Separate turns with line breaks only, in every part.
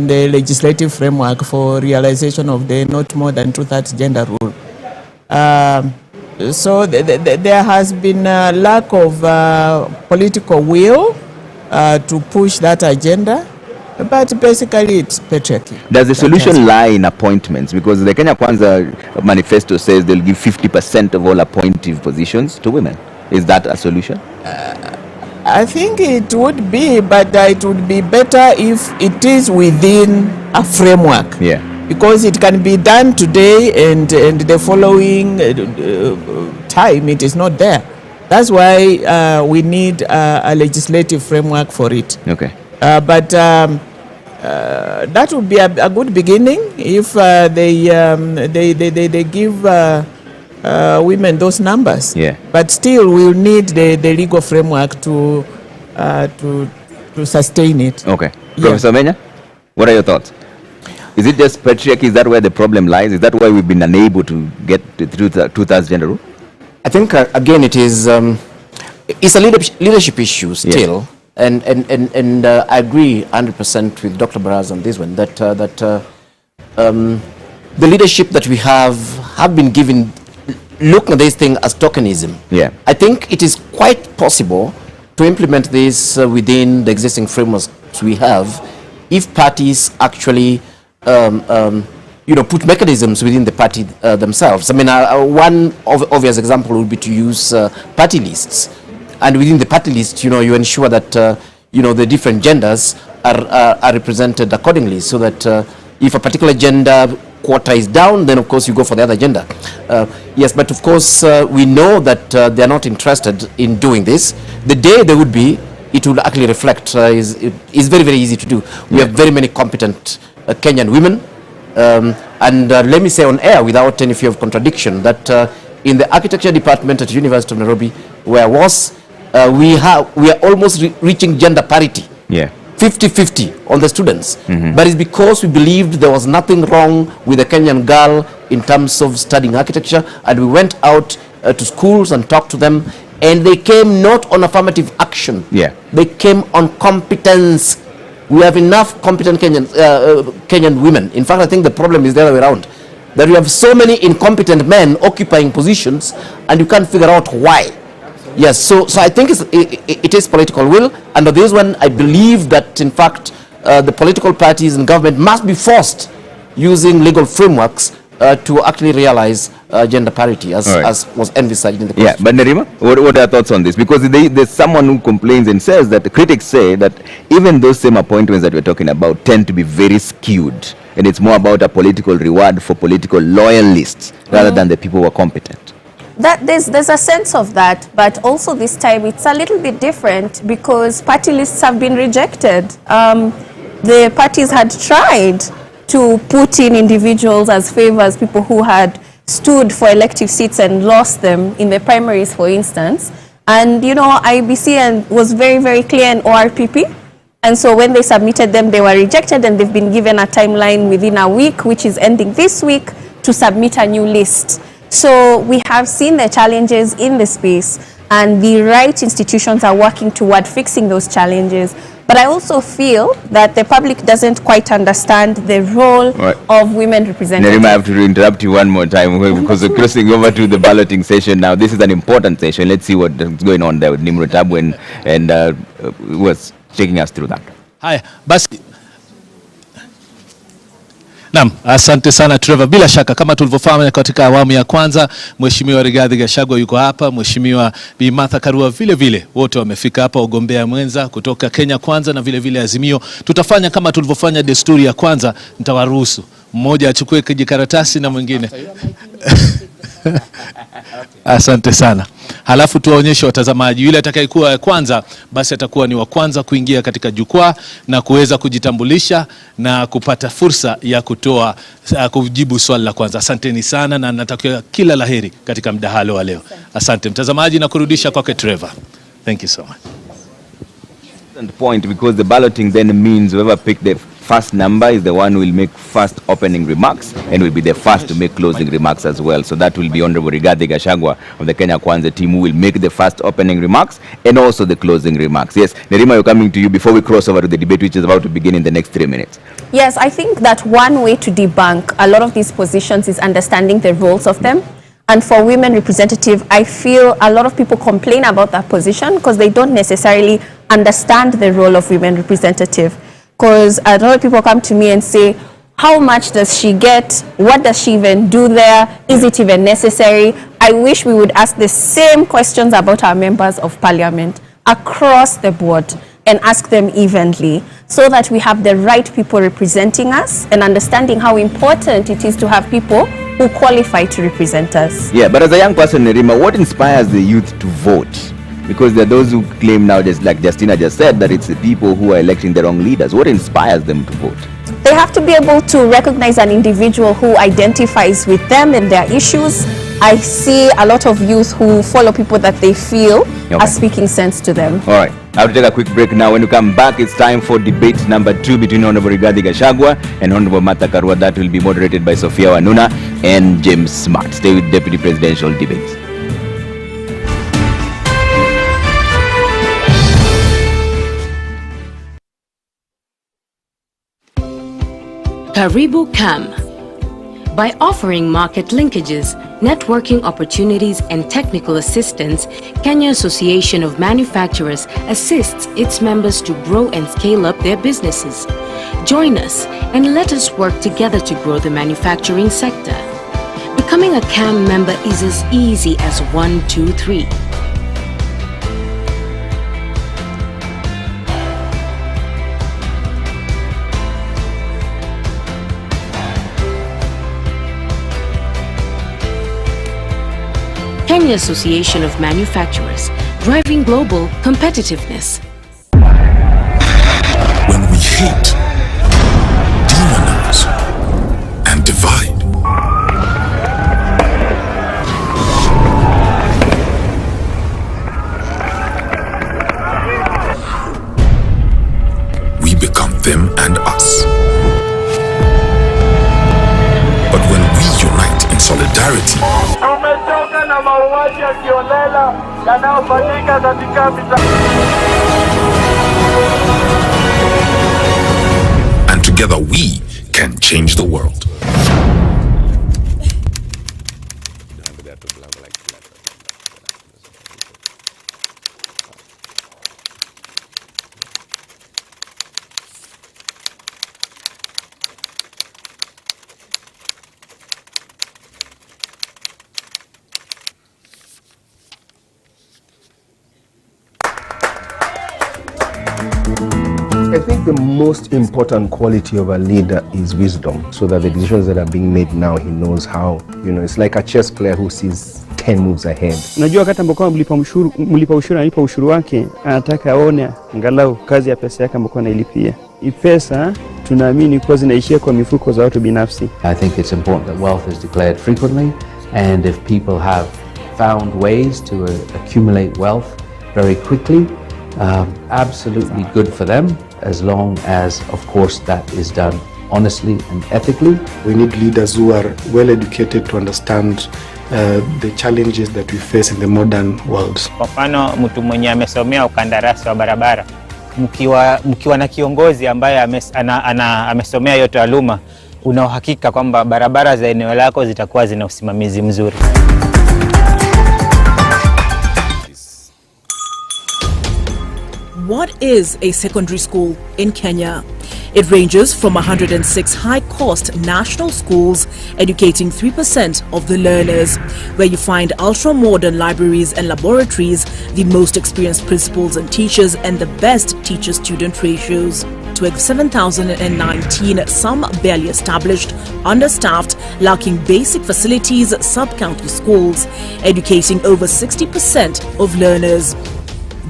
the legislative framework for realization of the not more than 2/3 gender rule. So there has been a lack of political will to push that agenda, but basically it's patriarchy.
Does the solution lie in appointments? Because the Kenya Kwanza manifesto says they'll give 50% of all appointive positions to women. Is that a solution?
I think it would be, but it would be better if it is within a framework.
Yeah.
Because it can be done today and the following time it is not there. That's why we need a legislative framework for it.
Okay.
But that would be a good beginning if they give women those numbers.
Yeah.
But still, we'll need the legal framework to sustain it.
Okay.
Yeah.
Professor Menya, what are your thoughts? Is it just patriarchy? Is that where the problem lies? Is that why we've been unable to get through the 2/3 gender rule?
I think again it is it's a leadership issue still, yes. and I agree 100% with Dr. Baraz on this one that the leadership that we have been given looking at this thing as tokenism.
Yeah.
I think it is quite possible to implement this within the existing frameworks we have if parties actually put mechanisms within the party themselves. I mean, one obvious example would be to use party lists, and within the party list, you ensure that the different genders are represented accordingly, so that if a particular gender quota is down, then of course you go for the other gender. Yes, but of course we know that they are not interested in doing this. The day they would be, it will actually reflect. Is very, very easy to do. We have very many competent Kenyan women, and let me say on air without any fear of contradiction that in the architecture department at University of Nairobi, where I was, we are almost reaching gender parity.
Yeah.
50-50 on the students. But it's because we believed there was nothing wrong with a Kenyan girl in terms of studying architecture, and we went out to schools and talked to them, and they came not on affirmative action.
Yeah.
They came on competence. We have enough competent Kenyan women. In fact, I think the problem is the other way around, that we have so many incompetent men occupying positions, and you can't figure out why. Yes, so I think it is political will. Under this one, I believe that, in fact, the political parties and government must be forced, using legal frameworks, to actually realize gender parity, as was envisaged in the Constitution.
Yeah, but Nerima, what are your thoughts on this? Because there's someone who complains and says that the critics say that even those same appointments that we're talking about tend to be very skewed, and it's more about a political reward for political loyalists rather than the people who are competent.
That there's a sense of that, but also this time it's a little bit different because party lists have been rejected. The parties had tried to put in individuals as favors, people who had stood for elective seats and lost them in the primaries, for instance. And IBC was very, very clear in ORPP. And so when they submitted them, they were rejected, and they've been given a timeline within a week, which is ending this week, to submit a new list. So we have seen the challenges in the space, and the right institutions are working toward fixing those challenges. But I also feel that the public doesn't quite understand the role of women representatives.
Nerima, I have to interrupt you one more time because we're crossing over to the balloting session now. This is an important session. Let's see what's going on there with Nimrod Tabu and was taking us through that.
Hi, basi. Naam, asante sana Trevor. Bila shaka kama tulivyofahamu katika awamu ya kwanza, Mheshimiwa Rigathi Gachagua yuko hapa, Mheshimiwa Bi Martha Karua vile vile, wote wamefika hapa, ugombea mwenza kutoka Kenya Kwanza na vile vile Azimio. Tutafanya kama tulivyofanya desturi ya kwanza, nitawaruhusu mmoja achukue kijikaratasi na mwingine. Asante sana. Halafu tuwaonyeshe watazamaji, yule atakayekuwa kwanza basi atakuwa ni wa kwanza kuingia katika jukwaa na kuweza kujitambulisha na kupata fursa ya kujibu swali la kwanza. Asanteni sana na natakia kila laheri katika mdahalo wa leo. Asante mtazamaji na kurudisha kwake Trevor. Thank you so much.
Point, because the balloting then means whoever picked the first number is the one who will make first opening remarks and will be the first to make closing remarks as well. So that will be Honorable Rigathi Gachagua of the Kenya Kwanza team who will make the first opening remarks and also the closing remarks. Yes, Nerima, we're coming to you before we cross over to the debate which is about to begin in the next 3 minutes.
Yes, I think that one way to debunk a lot of these positions is understanding the roles of them. And for women representative, I feel a lot of people complain about that position because they don't necessarily understand the role of women representative. Because a lot of people come to me and say, how much does she get? What does she even do there? Is it even necessary? I wish we would ask the same questions about our members of parliament across the board and ask them evenly so that we have the right people representing us and understanding how important it is to have people who qualify to represent us.
Yeah, but as a young person, Nerima, what inspires the youth to vote? Because there are those who claim now, just like Justina just said, that it's the people who are electing the wrong leaders. What inspires them to vote?
They have to be able to recognize an individual who identifies with them and their issues. I see a lot of youth who follow people that they feel are speaking sense to them.
All right, I have to take a quick break now. When we come back, it's time for debate number 2 between Honorable Rigathi Gachagua and Honorable Martha Karua. That will be moderated by Sophia Wanuna and James Smart. Stay with Deputy Presidential Debates.
Karibu Kam. By offering market linkages, networking opportunities, and technical assistance, Kenya Association of Manufacturers assists its members to grow and scale up their businesses. Join us and let us work together to grow the manufacturing sector. Becoming a CAM member is as easy as 1, 2, 3. Kenya Association of Manufacturers, driving global competitiveness.
When we hate, demonize, and divide, we become them and us. But when we unite in solidarity, and together we can change the world.
I think the most important quality of a leader is wisdom, so that the decisions that are being made now, he knows how, it's like a chess player who sees 10 moves ahead.
Unajua wakati ambapo mlipa ushuru analipa ushuru wake, anataka aone angalau kazi ya pesa yake ambayo anailipia. Hii pesa tunaamini kwa zinaishia kwa mifuko za watu binafsi.
I think it's important that wealth is declared frequently, and if people have found ways to accumulate wealth very quickly, absolutely good for them, as long as, of course, that is done honestly and ethically.
We need leaders who are well educated to understand the challenges that we face in the modern world.
Kwa mfano, mtu mwenye amesomea ukandarasi wa barabara, mkiwa na kiongozi ambaye amesomea hiyo taaluma, una uhakika kwamba barabara za eneo lako zitakuwa zina usimamizi mzuri.
What is a secondary school in Kenya? It ranges from 106 high-cost national schools educating 3% of the learners, where you find ultra-modern libraries and laboratories, the most experienced principals and teachers, and the best teacher-student ratios. To 7,019, some barely established, understaffed, lacking basic facilities, sub-county schools, educating over 60% of learners.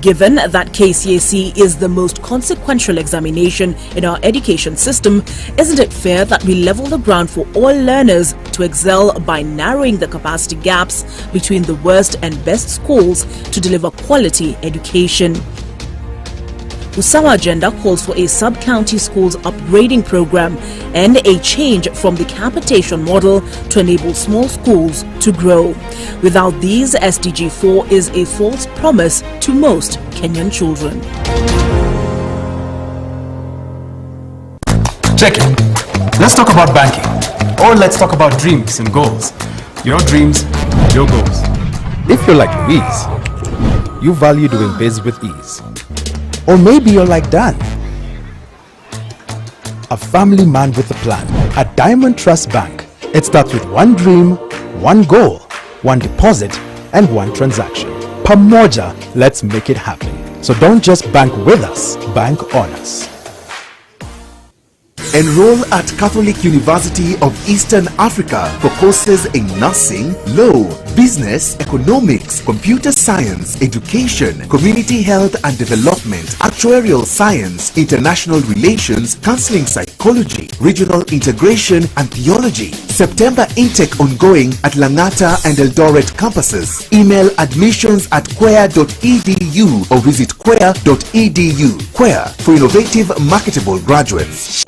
Given that KCSE is the most consequential examination in our education system, isn't it fair that we level the ground for all learners to excel by narrowing the capacity gaps between the worst and best schools to deliver quality education? Usawa Agenda calls for a sub-county schools upgrading program and a change from the capitation model to enable small schools to grow. Without these, SDG 4 is a false promise to most Kenyan children.
Check it. Let's talk about banking. Or let's talk about dreams and goals. Your dreams, your goals.
If you're like Louise, you value doing biz with ease. Or maybe you're like Dan, a family man with a plan. At Diamond Trust Bank, it starts with one dream, one goal, one deposit, and one transaction. Pamoja, let's make it happen. So don't just bank with us, bank on us.
Enroll at Catholic University of Eastern Africa for courses in nursing, law, business, economics, computer science, education, community health and development, actuarial science, international relations, counseling psychology, regional integration and theology. September intake ongoing at Langata and Eldoret campuses. Email admissions@quer.edu or visit quer.edu. Quer for innovative, marketable graduates.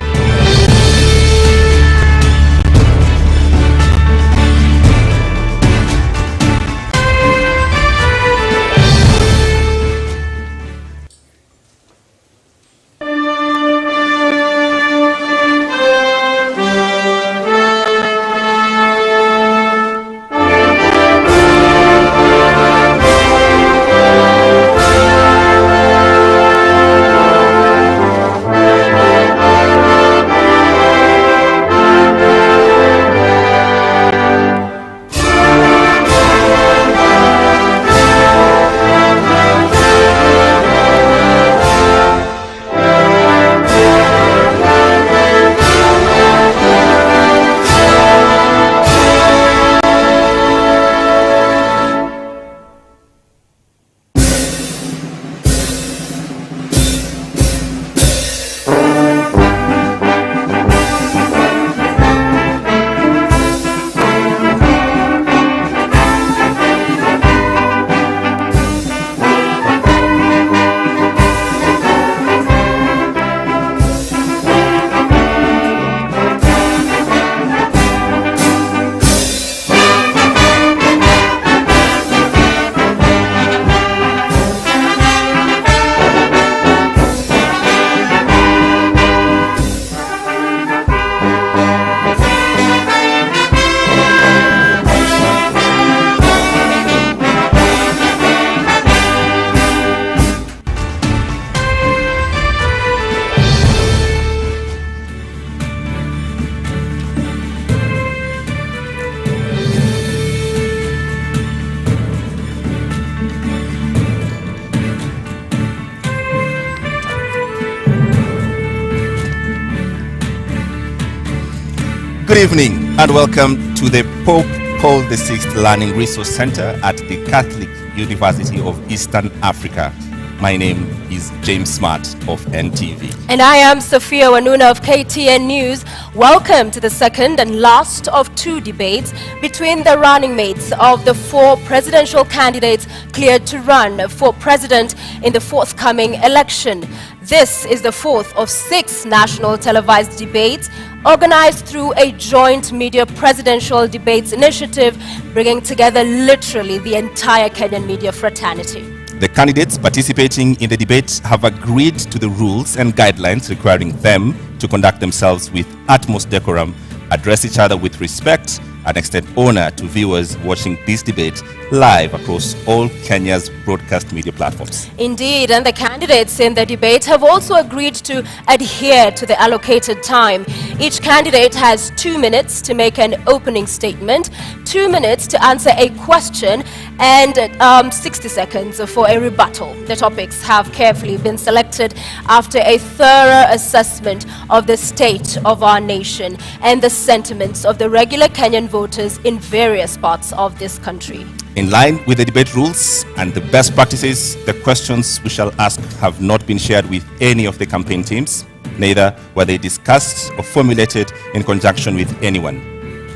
Good evening and welcome to the Pope Paul VI Learning Resource Center at the Catholic University of Eastern Africa. My name is James Smart of NTV.
And I am Sophia Wanuna of KTN News. Welcome to the second and last of two debates between the running mates of the four presidential candidates cleared to run for president in the forthcoming election. This is the fourth of 6 national televised debates organized through a joint media presidential debates initiative, bringing together literally the entire Kenyan media fraternity.
The candidates participating in the debate have agreed to the rules and guidelines requiring them to conduct themselves with utmost decorum, address each other with respect, and extend honor to viewers watching this debate live across all Kenya's broadcast media platforms.
Indeed, and the candidates in the debate have also agreed to adhere to the allocated time. Each candidate has 2 minutes to make an opening statement, 2 minutes to answer a question, and 60 seconds for a rebuttal. The topics have carefully been selected after a thorough assessment of the state of our nation and the sentiments of the regular Kenyan voters in various parts of this country.
In line with the debate rules and the best practices, the questions we shall ask have not been shared with any of the campaign teams. Neither were they discussed or formulated in conjunction with anyone.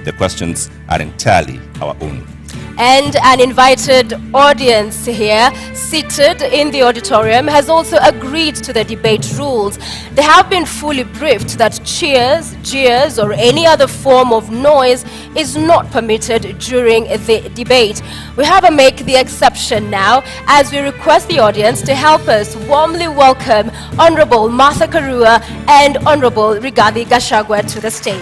The questions are entirely our own.
And an invited audience here, seated in the auditorium, has also agreed to the debate rules. They have been fully briefed that cheers, jeers, or any other form of noise is not permitted during the debate. We have to make the exception now as we request the audience to help us warmly welcome Honorable Martha Karua and Honorable Rigathi Gachagua to the stage.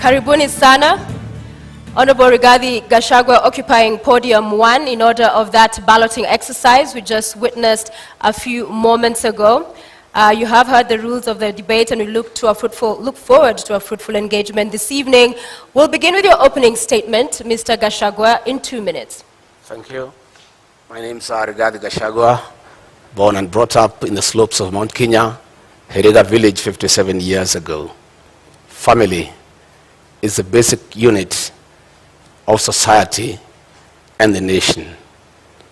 Karibuni sana. Honorable Rigathi Gachagua occupying podium 1 in order of that balloting exercise we just witnessed a few moments ago. You have heard the rules of the debate and we look forward to a fruitful engagement this evening. We'll begin with your opening statement, Mr. Gachagua, in 2 minutes.
Thank you. My name is Rigathi Gachagua, born and brought up in the slopes of Mount Kenya, Herega village 57 years ago. Family is the basic unit of society and the nation.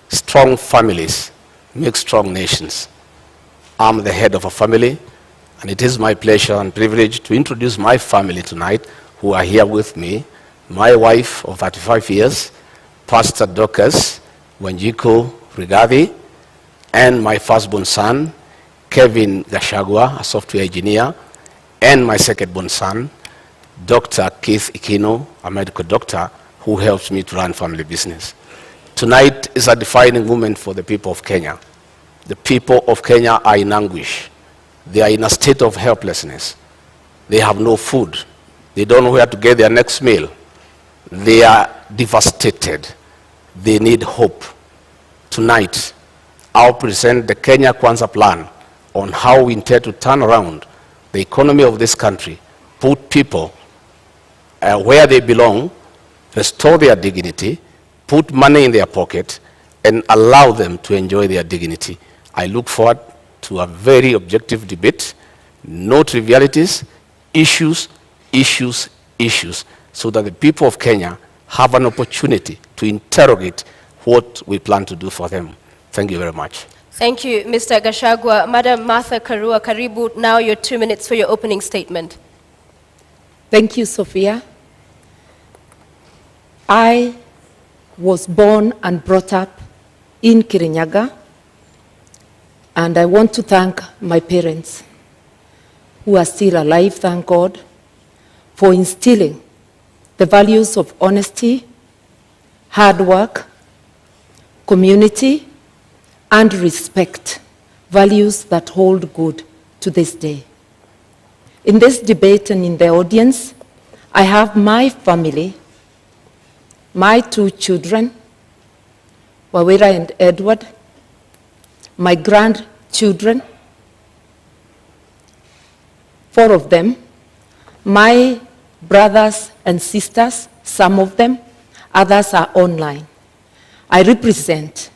Strong families make strong nations. I'm the head of a family, and it is my pleasure and privilege to introduce my family tonight, who are here with me. My wife of 35 years, Pastor Dorcas Wanjiku Rigathi, and my firstborn son, Kevin Gachagua, a software engineer, and my secondborn son, Dr. Keith Ikino, a medical doctor who helps me to run family business. Tonight is a defining moment for the people of Kenya. The people of Kenya are in anguish. They are in a state of helplessness. They have no food. They don't know where to get their next meal. They are devastated. They need hope. Tonight, I'll present the Kenya Kwanza plan on how we intend to turn around the economy of this country, put people where they belong, restore their dignity, put money in their pocket, and allow them to enjoy their dignity. I look forward to a very objective debate, no trivialities, issues, issues, issues, so that the people of Kenya have an opportunity to interrogate what we plan to do for them. Thank you very much.
Thank you, Mr. Gachagua. Madam Martha Karua, karibu, now your 2 minutes for your opening statement.
Thank you, Sophia. I was born and brought up in Kirinyaga, and I want to thank my parents who are still alive, thank God, for instilling the values of honesty, hard work, community, and respect, values that hold good to this day. In this debate and in the audience, I have my family, my 2 children, Wawira and Edward, my grandchildren, 4 of them, my brothers and sisters, some of them, others are online. I represent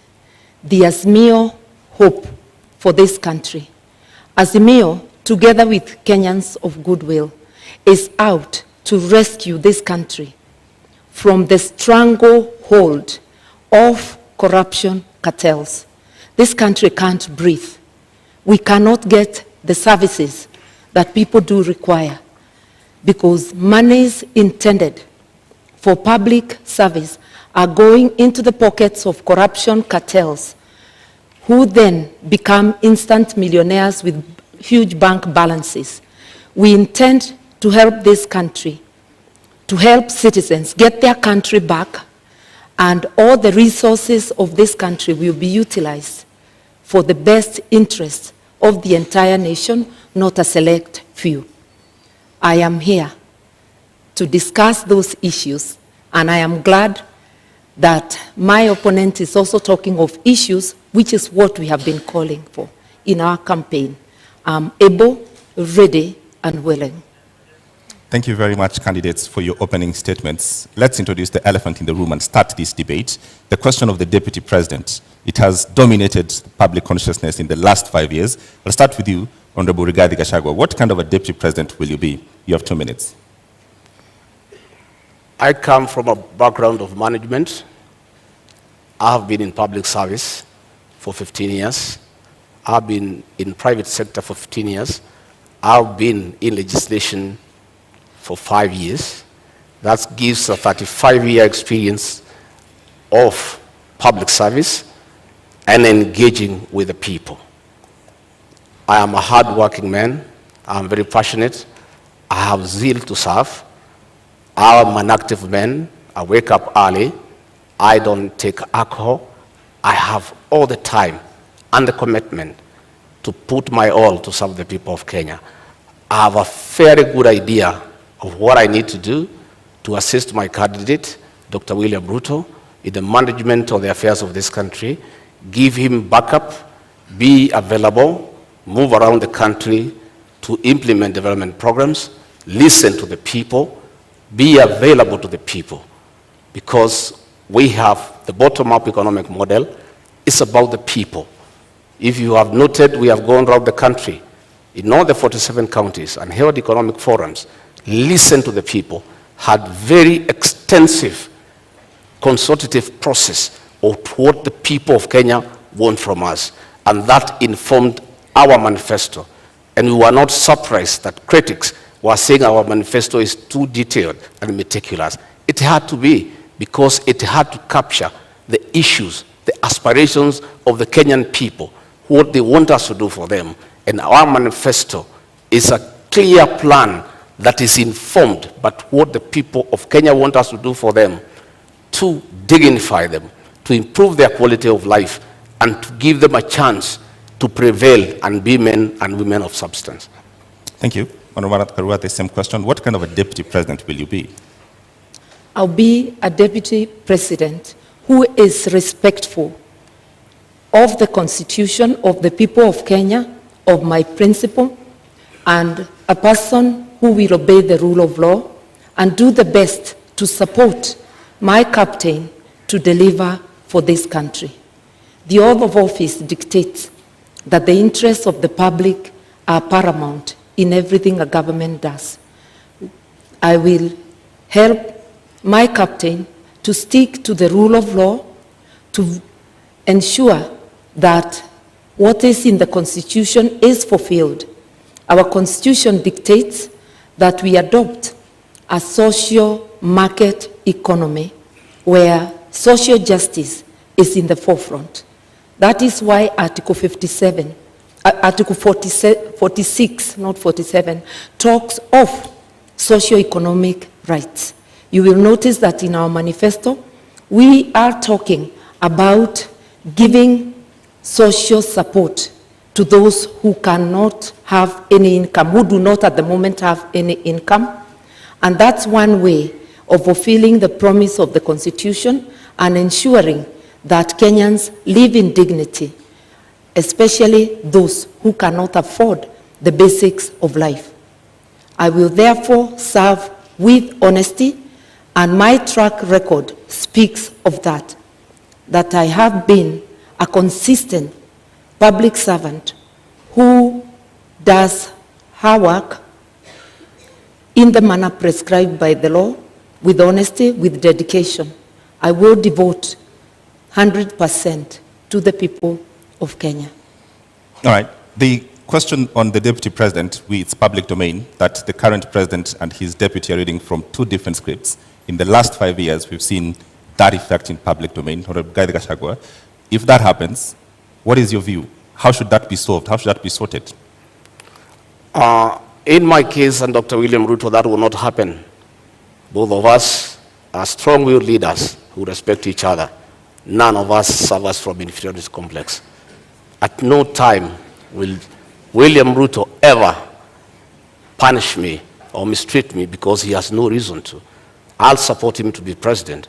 the Azimio hope for this country. Azimio, together with Kenyans of goodwill, is out to rescue this country from the stranglehold of corruption cartels. This country can't breathe. We cannot get the services that people do require because monies intended for public service are going into the pockets of corruption cartels, who then become instant millionaires with huge bank balances. We intend to help this country, to help citizens get their country back, and all the resources of this country will be utilized for the best interest of the entire nation, not a select few. I am here to discuss those issues, and I am glad that my opponent is also talking of issues, which is what we have been calling for in our campaign. I'm able, ready, and willing.
Thank you very much, candidates, for your opening statements. Let's introduce the elephant in the room and start this debate. The question of the deputy president. It has dominated public consciousness in the last 5 years. I'll start with you, Honorable Rigathi Gachagua. What kind of a deputy president will you be? You have 2 minutes.
I come from a background of management. I have been in public service for 15 years. I've been in private sector for 15 years. I've been in legislation for 5 years. That gives a 35-year experience of public service and engaging with the people. I am a hard-working man. I'm very passionate. I have zeal to serve. I'm an active man. I wake up early. I don't take alcohol. I have all the time and the commitment to put my all to serve the people of Kenya. I have a very good idea of what I need to do to assist my candidate, Dr. William Ruto, in the management of the affairs of this country, give him backup, be available, move around the country to implement development programs, listen to the people, be available to the people, because we have the bottom-up economic model. It's about the people. If you have noted, we have gone around the country in all the 47 counties and held economic forums, listened to the people, had very extensive consultative process of what the people of Kenya want from us. And that informed our manifesto. And we were not surprised that critics were saying our manifesto is too detailed and meticulous. It had to be, because it had to capture the issues, the aspirations of the Kenyan people, what they want us to do for them. And our manifesto is a clear plan that is informed by what the people of Kenya want us to do for them, to dignify them, to improve their quality of life, and to give them a chance to prevail and be men and women of substance.
Thank you. Honorable Karua, the same question. What kind of a deputy president will you be?
I'll be a deputy president who is respectful of the Constitution, of the people of Kenya, of my principle, and a person who will obey the rule of law and do the best to support my captain to deliver for this country. The oath of office dictates that the interests of the public are paramount in everything a government does. I will help my captain to stick to the rule of law, to ensure that what is in the Constitution is fulfilled. Our Constitution dictates that we adopt a social market economy where social justice is in the forefront. That is why Article 46, not 47, talks of socio-economic rights. You will notice that in our manifesto, we are talking about giving social support to those who cannot have any income, who do not at the moment have any income. And that's one way of fulfilling the promise of the Constitution and ensuring that Kenyans live in dignity, especially those who cannot afford the basics of life. I will therefore serve with honesty, and my track record speaks of that I have been a consistent public servant who does her work in the manner prescribed by the law, with honesty, with dedication. I will devote 100% to the people of Kenya.
All right. The question on the deputy president, it's public domain, that the current president and his deputy are reading from two different scripts. In the last 5 years, we've seen that effect in public domain. If that happens, what is your view? How should that be solved? How should that be sorted?
In my case and Dr. William Ruto, that will not happen. Both of us are strong-willed leaders who respect each other. None of us suffers from inferiority complex. At no time will William Ruto ever punish me or mistreat me because he has no reason to. I'll support him to be president,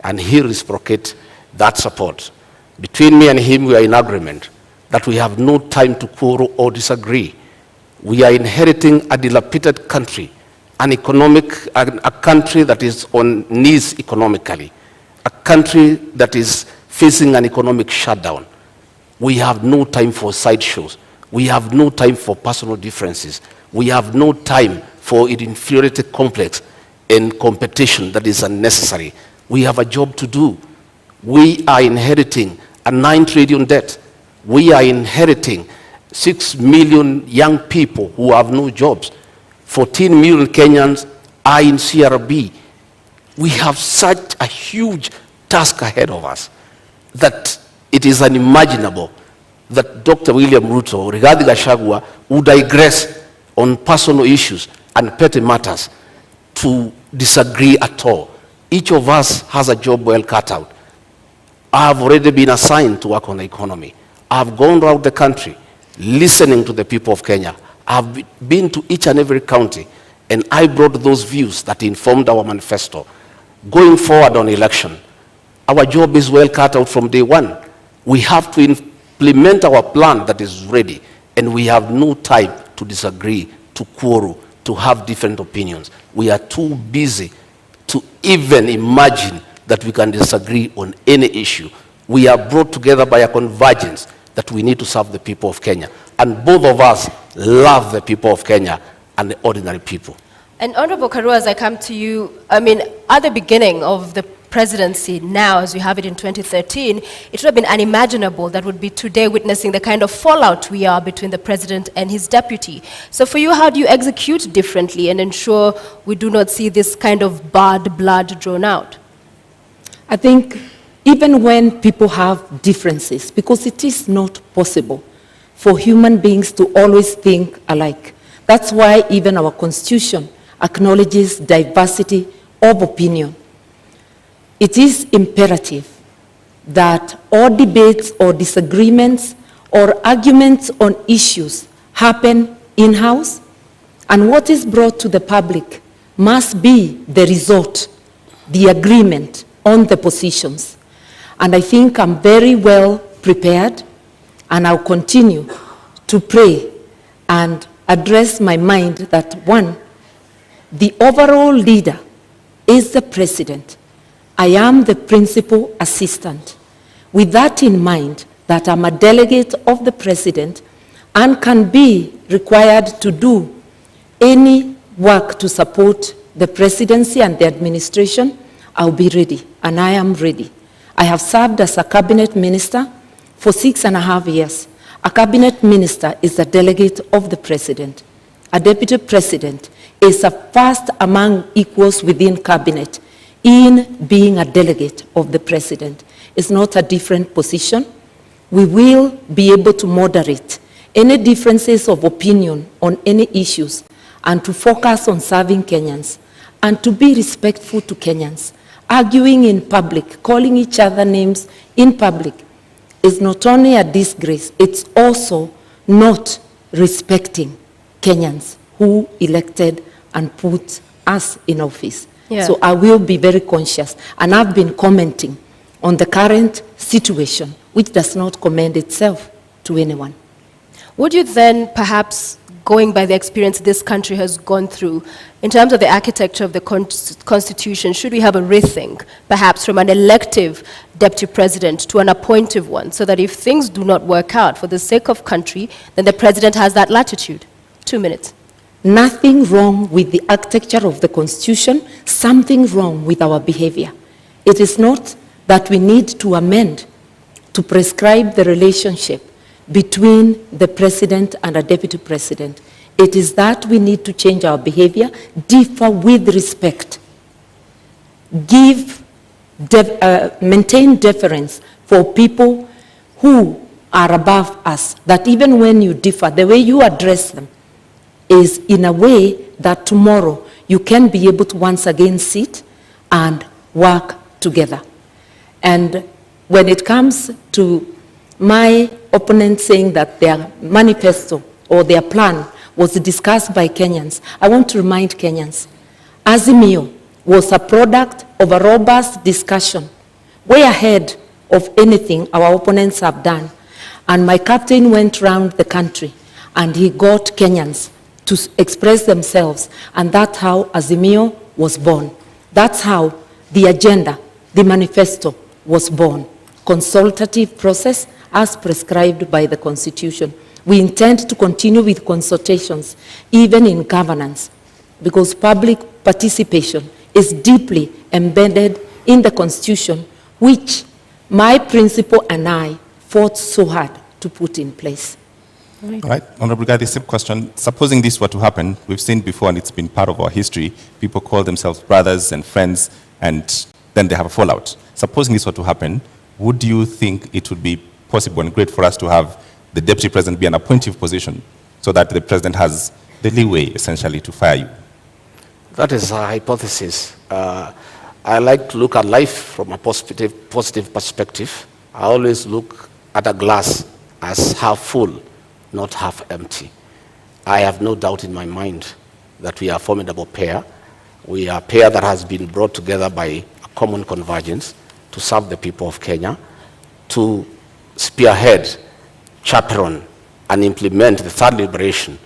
and he'll reciprocate that support. Between me and him, we are in agreement that we have no time to quarrel or disagree. We are inheriting a dilapidated country, a country that is on knees economically, a country that is facing an economic shutdown. We have no time for sideshows. We have no time for personal differences. We have no time for an inferiority complex. and competition that is unnecessary. We have a job to do. We are inheriting a 9 trillion debt. We are inheriting 6 million young people who have no jobs. 14 million Kenyans are in CRB. We have such a huge task ahead of us that it is unimaginable that Dr. William Ruto, Rigathi Gachagua, would digress on personal issues and petty matters to disagree at all. Each of us has a job well cut out. I have already been assigned to work on the economy. I have gone around the country listening to the people of Kenya. I have been to each and every county, and I brought those views that informed our manifesto. Going forward on election, our job is well cut out from day one. We have to implement our plan that is ready, and we have no time to disagree, to quarrel, to have different opinions. We are too busy to even imagine that we can disagree on any issue. We are brought together by a convergence that we need to serve the people of Kenya. And both of us love the people of Kenya and the ordinary people.
And Honorable Karua, as I come to you, I mean, at the beginning of the presidency now, as we have it in 2013, it would have been unimaginable that would be today witnessing the kind of fallout we are between the president and his deputy. So for you, how do you execute differently and ensure we do not see this kind of bad blood drawn out?
I think even when people have differences, because it is not possible for human beings to always think alike. That's why even our constitution acknowledges diversity of opinion. It is imperative that all debates or disagreements or arguments on issues happen in-house, and what is brought to the public must be the result, the agreement on the positions. And I think I'm very well prepared, and I'll continue to pray and address my mind that, one, the overall leader is the president. I am the principal assistant. With that in mind, that I'm a delegate of the president and can be required to do any work to support the presidency and the administration, I'll be ready, and I am ready. I have served as a cabinet minister for 6.5 years. A cabinet minister is a delegate of the president. A deputy president is a first among equals within cabinet in being a delegate of the president. It's not a different position. We will be able to moderate any differences of opinion on any issues and to focus on serving Kenyans and to be respectful to Kenyans. Arguing in public, calling each other names in public is not only a disgrace, it's also not respecting Kenyans who elected and put us in office.
Yeah.
So I will be very conscious, and I've been commenting on the current situation, which does not commend itself to anyone.
Would you then perhaps, going by the experience this country has gone through, in terms of the architecture of the Constitution, should we have a rethink, perhaps from an elective deputy president to an appointive one, so that if things do not work out for the sake of country, then the president has that latitude? 2 minutes.
Nothing wrong with the architecture of the Constitution, something wrong with our behavior. It is not that we need to amend to prescribe the relationship between the president and a deputy president. It is that we need to change our behavior, differ with respect, maintain deference for people who are above us, that even when you differ, the way you address them is in a way that tomorrow you can be able to once again sit and work together. And when it comes to my opponent saying that their manifesto or their plan was discussed by Kenyans, I want to remind Kenyans, Azimio was a product of a robust discussion, way ahead of anything our opponents have done. And my captain went around the country and he got Kenyans to express themselves, and that's how Azimio was born. That's how the agenda, the manifesto, was born. Consultative process as prescribed by the Constitution. We intend to continue with consultations, even in governance, because public participation is deeply embedded in the Constitution, which my principal and I fought so hard to put in place.
All right, Honorable Gadi, same question. Supposing this were to happen, we've seen before and it's been part of our history, people call themselves brothers and friends and then they have a fallout. Supposing this were to happen, would you think it would be possible and great for us to have the Deputy President be an appointive position so that the President has the leeway essentially to fire you?
That is a hypothesis. I like to look at life from a positive perspective. I always look at a glass as half full, not half empty. I have no doubt in my mind that we are a formidable pair. We are a pair that has been brought together by a common convergence to serve the people of Kenya, to spearhead, chaperone, and implement the third liberation,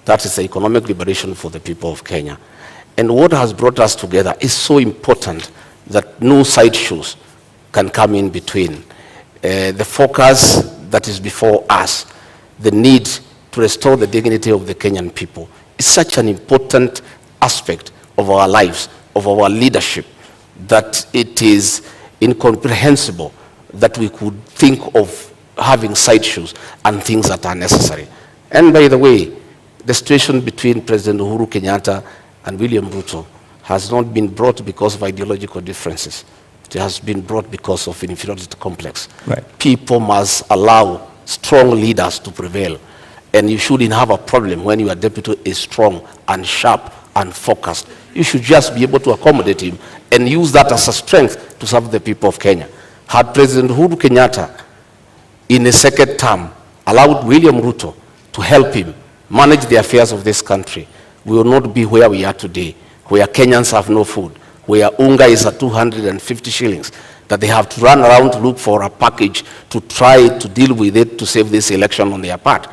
that is the economic liberation for the people of Kenya. And what has brought us together is so important that no sideshows can come in between. The focus that is before us, the need to restore the dignity of the Kenyan people, is such an important aspect of our lives, of our leadership, that it is incomprehensible that we could think of having sideshows and things that are necessary. And by the way, the situation between President Uhuru Kenyatta and William Ruto has not been brought because of ideological differences. It has been brought because of inferiority complex.
Right.
People must allow strong leaders to prevail. And you shouldn't have a problem when your deputy is strong and sharp and focused. You should just be able to accommodate him and use that as a strength to serve the people of Kenya. Had President Uhuru Kenyatta, in a second term, allowed William Ruto to help him manage the affairs of this country, we will not be where we are today, where Kenyans have no food, where unga is at 250 shillings, that they have to run around to look for a package to try to deal with it to save this election on their part.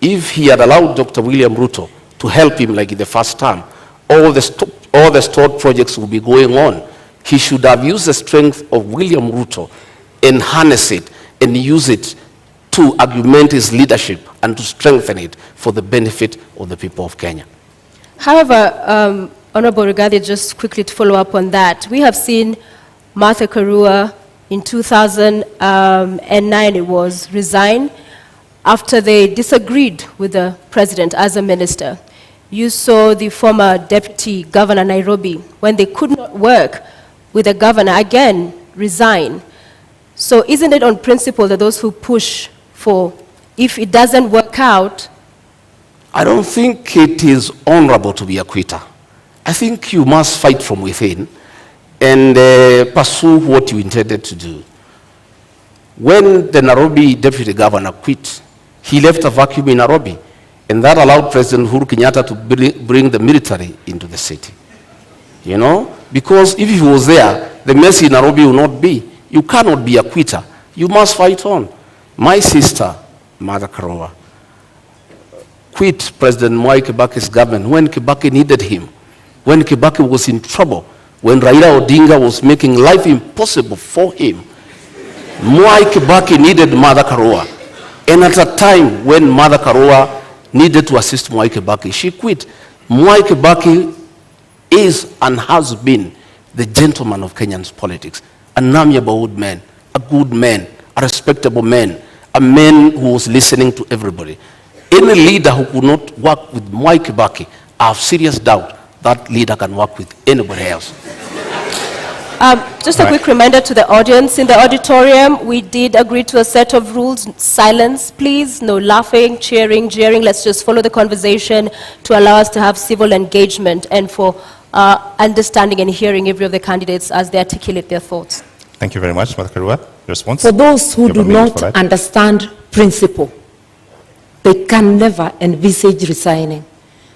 If he had allowed Dr. William Ruto to help him like in the first term, all the stored projects will be going on. He should have used the strength of William Ruto and harness it and use it to augment his leadership and to strengthen it for the benefit of the people of Kenya.
However, Honorable Rigathi, just quickly to follow up on that, we have seen Martha Karua in 2009, it was, resign after they disagreed with the president as a minister. You saw the former deputy governor Nairobi, when they could not work with the governor, again resign. So isn't it on principle that those who push for, if it doesn't work out?
I don't think it is honorable to be a quitter. I think you must fight from within and pursue what you intended to do. When the Nairobi deputy governor quit, he left a vacuum in Nairobi, and that allowed President Uhuru Kenyatta to bring the military into the city. You know, because if he was there, the mess in Nairobi will not be. You cannot be a quitter. You must fight on. My sister, Martha Karua, quit President Mwai Kibaki's government when Kibaki needed him, when Kibaki was in trouble, when Raila Odinga was making life impossible for him. Mwai Kibaki needed Martha Karua. And at a time when Martha Karua needed to assist Mwai Kibaki, she quit. Mwai Kibaki is and has been the gentleman of Kenyan's politics, an amiable old man, a good man, a respectable man, a man who was listening to everybody. Any leader who could not work with Mwai Kibaki, I have serious doubt that leader can work with anybody else.
Just a quick reminder to the audience. In the auditorium, we did agree to a set of rules. Silence, please. No laughing, cheering, jeering. Let's just follow the conversation to allow us to have civil engagement and for understanding and hearing every of the candidates as they articulate their thoughts.
Thank you very much, Martha Karua. Response?
For those who do not understand principle, they can never envisage resigning.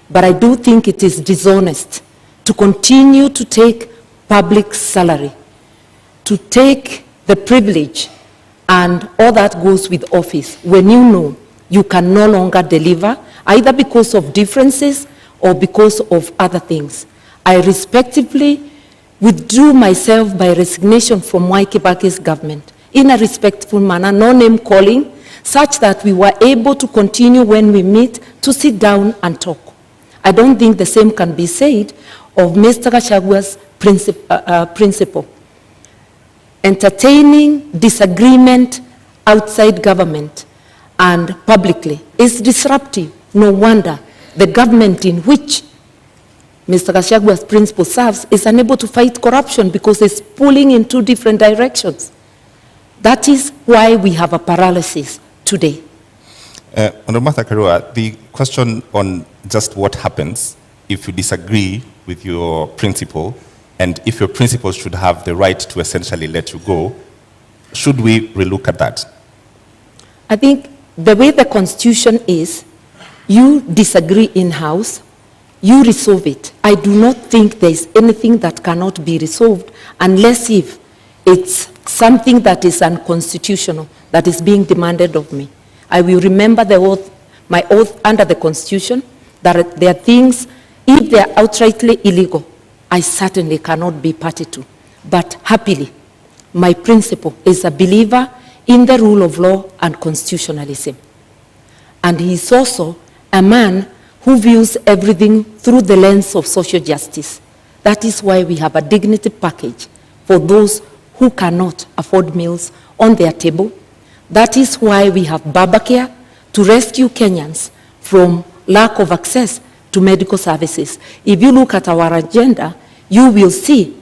But I do think it is dishonest to continue to take public salary, to take the privilege and all that goes with office when you know you can no longer deliver, either because of differences or because of other things. I respectively withdrew myself by resignation from Mwai Kibaki's government in a respectful manner, no name calling, such that we were able to continue when we meet to sit down and talk. I don't think the same can be said of Mr. Gashagua's principle. Entertaining disagreement outside government and publicly is disruptive. No wonder the government in which Mr. Gashagua's principle serves is unable to fight corruption because it's pulling in two different directions. That is why we have a paralysis today.
Honorable Martha Karua, the question on just what happens if you disagree with your principle, and if your principle should have the right to essentially let you go, should we relook at that?
I think the way the Constitution is, you disagree in-house, you resolve it. I do not think there is anything that cannot be resolved unless if it's something that is unconstitutional, that is being demanded of me. I will remember the oath, my oath under the Constitution, that there are things, if they are outrightly illegal, I certainly cannot be party to. But happily, my principle is a believer in the rule of law and constitutionalism. And he is also a man who views everything through the lens of social justice. That is why we have a dignity package for those who cannot afford meals on their table. That is why we have Babacare to rescue Kenyans from lack of access to medical services. If you look at our agenda, you will see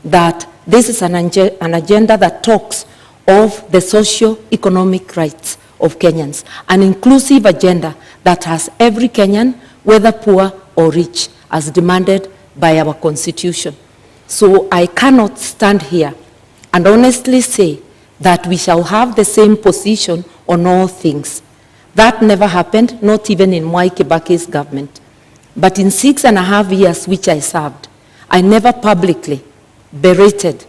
that this is an agenda that talks of the socio-economic rights of Kenyans, an inclusive agenda that has every Kenyan, whether poor or rich, as demanded by our Constitution. So I cannot stand here and honestly say that we shall have the same position on all things. That never happened, not even in Mwai Kibaki's government. But in 6.5 years which I served, I never publicly berated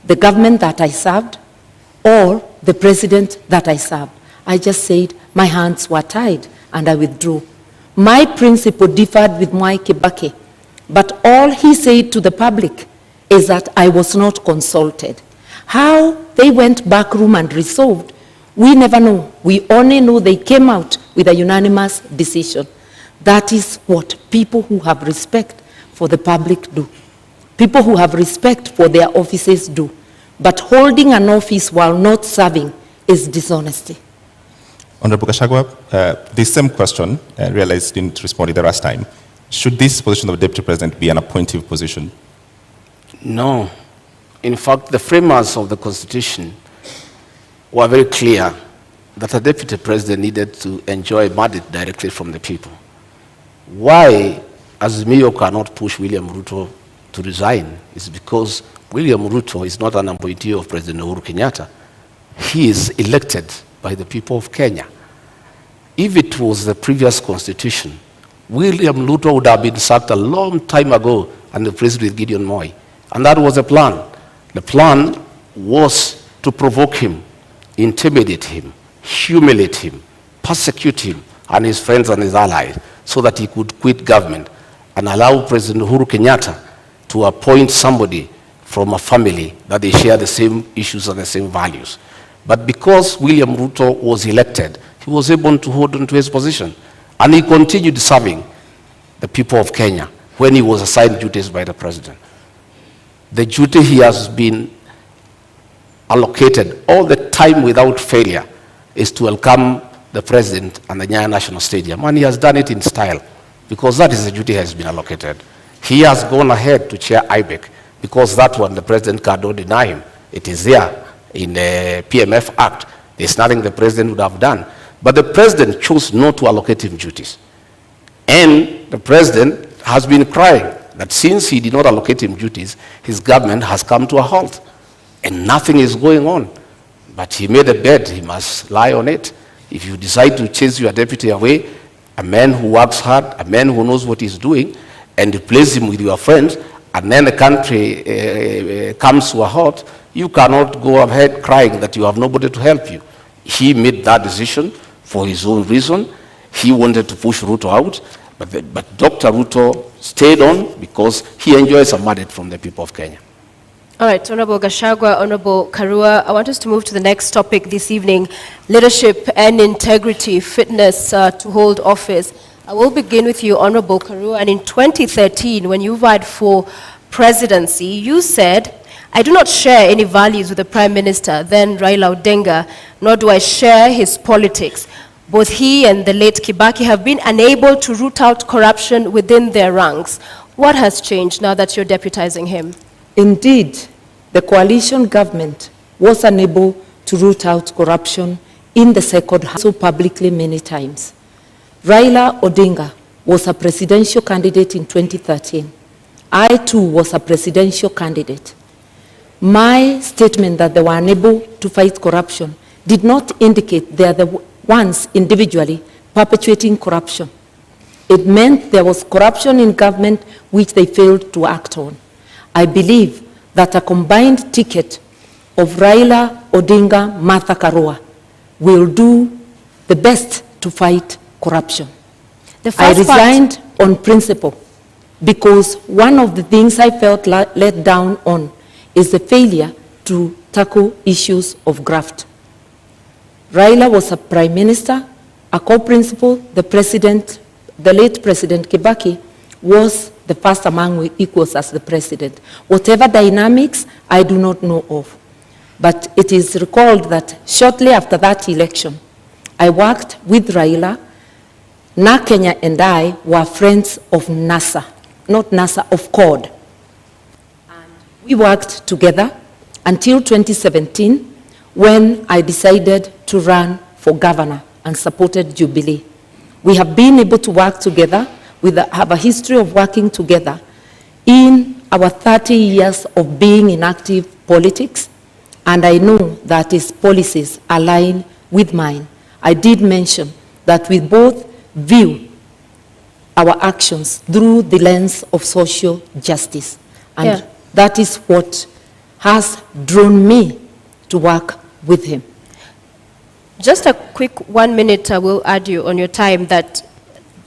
the government that I served or the president that I served. I just said my hands were tied and I withdrew. My principle differed with Mwai Kibaki, but all he said to the public is that I was not consulted. How they went back room and resolved, we never know. We only know they came out with a unanimous decision. That is what people who have respect for the public do. People who have respect for their offices do. But holding an office while not serving is dishonesty.
Honorable Gachagua, the same question, I realized didn't respond the last time. Should this position of Deputy President be an appointive position?
No. In fact, the framers of the Constitution were very clear that a Deputy President needed to enjoy mandate directly from the people. Why Azimio cannot push William Ruto to resign is because William Ruto is not an appointee of President Uhuru Kenyatta. He is elected by the people of Kenya. If it was the previous constitution, William Ruto would have been sacked a long time ago and replaced with Gideon Moi. And that was the plan. The plan was to provoke him, intimidate him, humiliate him, persecute him and his friends and his allies so that he could quit government and allow President Uhuru Kenyatta to appoint somebody from a family that they share the same issues and the same values. But because William Ruto was elected, he was able to hold on to his position. And he continued serving the people of Kenya when he was assigned duties by the president. The duty he has been allocated all the time without failure is to welcome the president and the Nyayo National Stadium. And he has done it in style because that is the duty he has been allocated. He has gone ahead to chair IBEC because that one the president cannot deny him. It is there in the PMF Act. There's nothing the president would have done. But the president chose not to allocate him duties. And the president has been crying that since he did not allocate him duties, his government has come to a halt. And nothing is going on. But he made a bed, he must lie on it. If you decide to chase your deputy away, a man who works hard, a man who knows what he's doing, and replace him with your friends, and then the country comes to a halt, you cannot go ahead crying that you have nobody to help you. He made that decision for his own reason. He wanted to push Ruto out, but Dr. Ruto stayed on because he enjoys a mandate from the people of Kenya.
All right, Honorable Gachagua, Honorable Karua, I want us to move to the next topic this evening, leadership and integrity, fitness to hold office. I will begin with you, Honorable Karua, and in 2013, when you vied for presidency, you said, "I do not share any values with the Prime Minister, then Raila Odinga, nor do I share his politics. Both he and the late Kibaki have been unable to root out corruption within their ranks." What has changed now that you're deputizing him?
Indeed, the coalition government was unable to root out corruption in the second house so publicly many times. Raila Odinga was a presidential candidate in 2013. I too was a presidential candidate. My statement that they were unable to fight corruption did not indicate they are the ones individually perpetuating corruption. It meant there was corruption in government which they failed to act on. I believe that a combined ticket of Raila Odinga, Martha Karua will do the best to fight corruption. I resigned on principle because one of the things I felt let down on is the failure to tackle issues of graft. Raila was a prime minister, a co-principal, the late President Kibaki was the first among equals as the president. Whatever dynamics, I do not know of. But it is recalled that shortly after that election, I worked with Raila. Na Kenya and I were friends of NASA, not NASA, of CORD. And we worked together until 2017 when I decided to run for governor and supported Jubilee. We have been able to work together, have a history of working together in our 30 years of being in active politics, and I know that his policies align with mine. I did mention that we both view our actions through the lens of social justice, and that is what has drawn me to work with him.
Just a quick 1 minute, I will add you on your time that